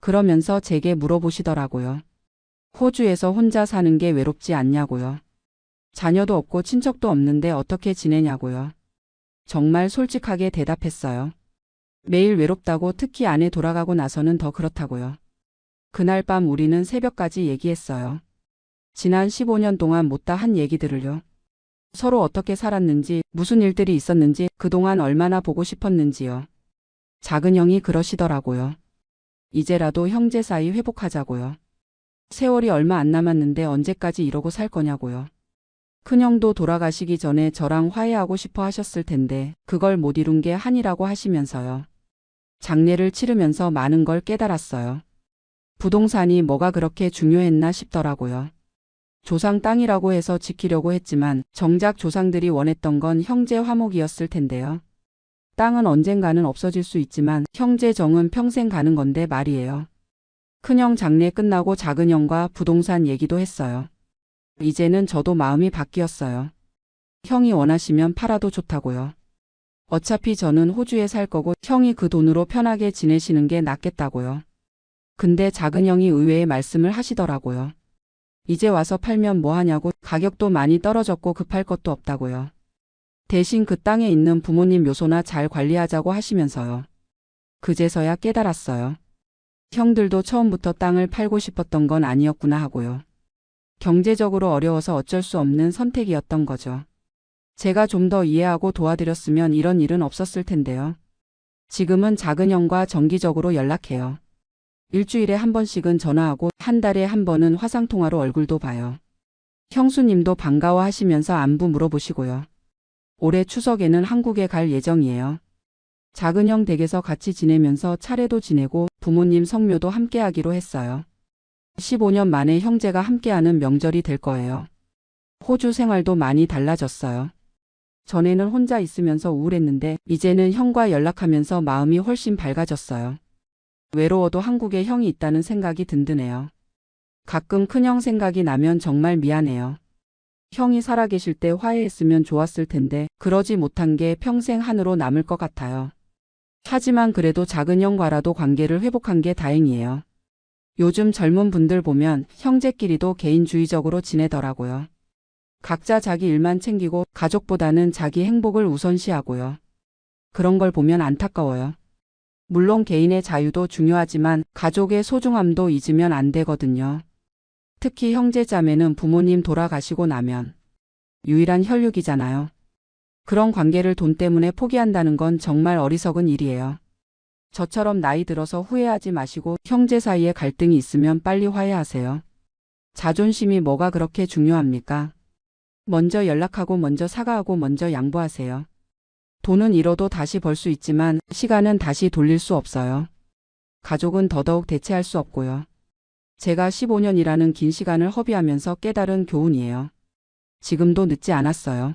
그러면서 제게 물어보시더라고요. 호주에서 혼자 사는 게 외롭지 않냐고요. 자녀도 없고 친척도 없는데 어떻게 지내냐고요. 정말 솔직하게 대답했어요. 매일 외롭다고, 특히 아내 돌아가고 나서는 더 그렇다고요. 그날 밤 우리는 새벽까지 얘기했어요. 지난 15년 동안 못다 한 얘기들을요. 서로 어떻게 살았는지, 무슨 일들이 있었는지, 그동안 얼마나 보고 싶었는지요. 작은 형이 그러시더라고요. 이제라도 형제 사이 회복하자고요. 세월이 얼마 안 남았는데 언제까지 이러고 살 거냐고요. 큰형도 돌아가시기 전에 저랑 화해하고 싶어 하셨을 텐데 그걸 못 이룬 게 한이라고 하시면서요. 장례를 치르면서 많은 걸 깨달았어요. 부동산이 뭐가 그렇게 중요했나 싶더라고요. 조상 땅이라고 해서 지키려고 했지만 정작 조상들이 원했던 건 형제 화목이었을 텐데요. 땅은 언젠가는 없어질 수 있지만 형제 정은 평생 가는 건데 말이에요. 큰형 장례 끝나고 작은형과 부동산 얘기도 했어요. 이제는 저도 마음이 바뀌었어요. 형이 원하시면 팔아도 좋다고요. 어차피 저는 호주에 살 거고 형이 그 돈으로 편하게 지내시는 게 낫겠다고요. 근데 작은형이 의외의 말씀을 하시더라고요. 이제 와서 팔면 뭐 하냐고, 가격도 많이 떨어졌고 급할 것도 없다고요. 대신 그 땅에 있는 부모님 묘소나 잘 관리하자고 하시면서요. 그제서야 깨달았어요. 형들도 처음부터 땅을 팔고 싶었던 건 아니었구나 하고요. 경제적으로 어려워서 어쩔 수 없는 선택이었던 거죠. 제가 좀 더 이해하고 도와드렸으면 이런 일은 없었을 텐데요. 지금은 작은 형과 정기적으로 연락해요. 일주일에 한 번씩은 전화하고 한 달에 한 번은 화상통화로 얼굴도 봐요. 형수님도 반가워하시면서 안부 물어보시고요. 올해 추석에는 한국에 갈 예정이에요. 작은 형 댁에서 같이 지내면서 차례도 지내고 부모님 성묘도 함께 하기로 했어요. 15년 만에 형제가 함께하는 명절이 될 거예요. 호주 생활도 많이 달라졌어요. 전에는 혼자 있으면서 우울했는데 이제는 형과 연락하면서 마음이 훨씬 밝아졌어요. 외로워도 한국에 형이 있다는 생각이 든든해요. 가끔 큰형 생각이 나면 정말 미안해요. 형이 살아계실 때 화해했으면 좋았을 텐데 그러지 못한 게 평생 한으로 남을 것 같아요. 하지만 그래도 작은 형과라도 관계를 회복한 게 다행이에요. 요즘 젊은 분들 보면 형제끼리도 개인주의적으로 지내더라고요. 각자 자기 일만 챙기고 가족보다는 자기 행복을 우선시하고요. 그런 걸 보면 안타까워요. 물론 개인의 자유도 중요하지만 가족의 소중함도 잊으면 안 되거든요. 특히 형제자매는 부모님 돌아가시고 나면 유일한 혈육이잖아요. 그런 관계를 돈 때문에 포기한다는 건 정말 어리석은 일이에요. 저처럼 나이 들어서 후회하지 마시고 형제 사이에 갈등이 있으면 빨리 화해하세요. 자존심이 뭐가 그렇게 중요합니까? 먼저 연락하고 먼저 사과하고 먼저 양보하세요. 돈은 잃어도 다시 벌 수 있지만 시간은 다시 돌릴 수 없어요. 가족은 더더욱 대체할 수 없고요. 제가 15년이라는 긴 시간을 허비하면서 깨달은 교훈이에요. 지금도 늦지 않았어요.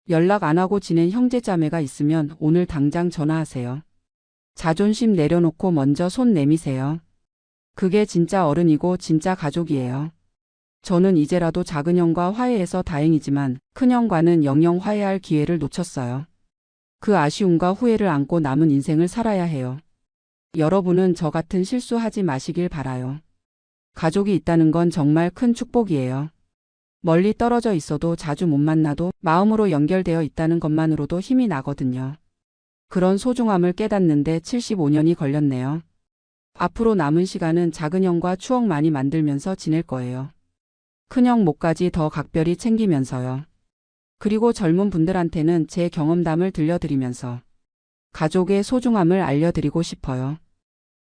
연락 안 하고 지낸 형제자매가 있으면 오늘 당장 전화하세요. 자존심 내려놓고 먼저 손 내미세요. 그게 진짜 어른이고 진짜 가족이에요. 저는 이제라도 작은 형과 화해해서 다행이지만 큰 형과는 영영 화해할 기회를 놓쳤어요. 그 아쉬움과 후회를 안고 남은 인생을 살아야 해요. 여러분은 저 같은 실수하지 마시길 바라요. 가족이 있다는 건 정말 큰 축복이에요. 멀리 떨어져 있어도 자주 못 만나도 마음으로 연결되어 있다는 것만으로도 힘이 나거든요. 그런 소중함을 깨닫는데 75년이 걸렸네요. 앞으로 남은 시간은 작은 형과 추억 많이 만들면서 지낼 거예요. 큰형 목까지 더 각별히 챙기면서요. 그리고 젊은 분들한테는 제 경험담을 들려드리면서 가족의 소중함을 알려드리고 싶어요.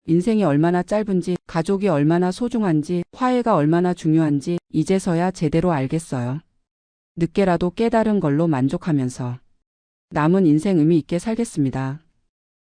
인생이 얼마나 짧은지, 가족이 얼마나 소중한지, 화해가 얼마나 중요한지 이제서야 제대로 알겠어요. 늦게라도 깨달은 걸로 만족하면서 남은 인생 의미 있게 살겠습니다.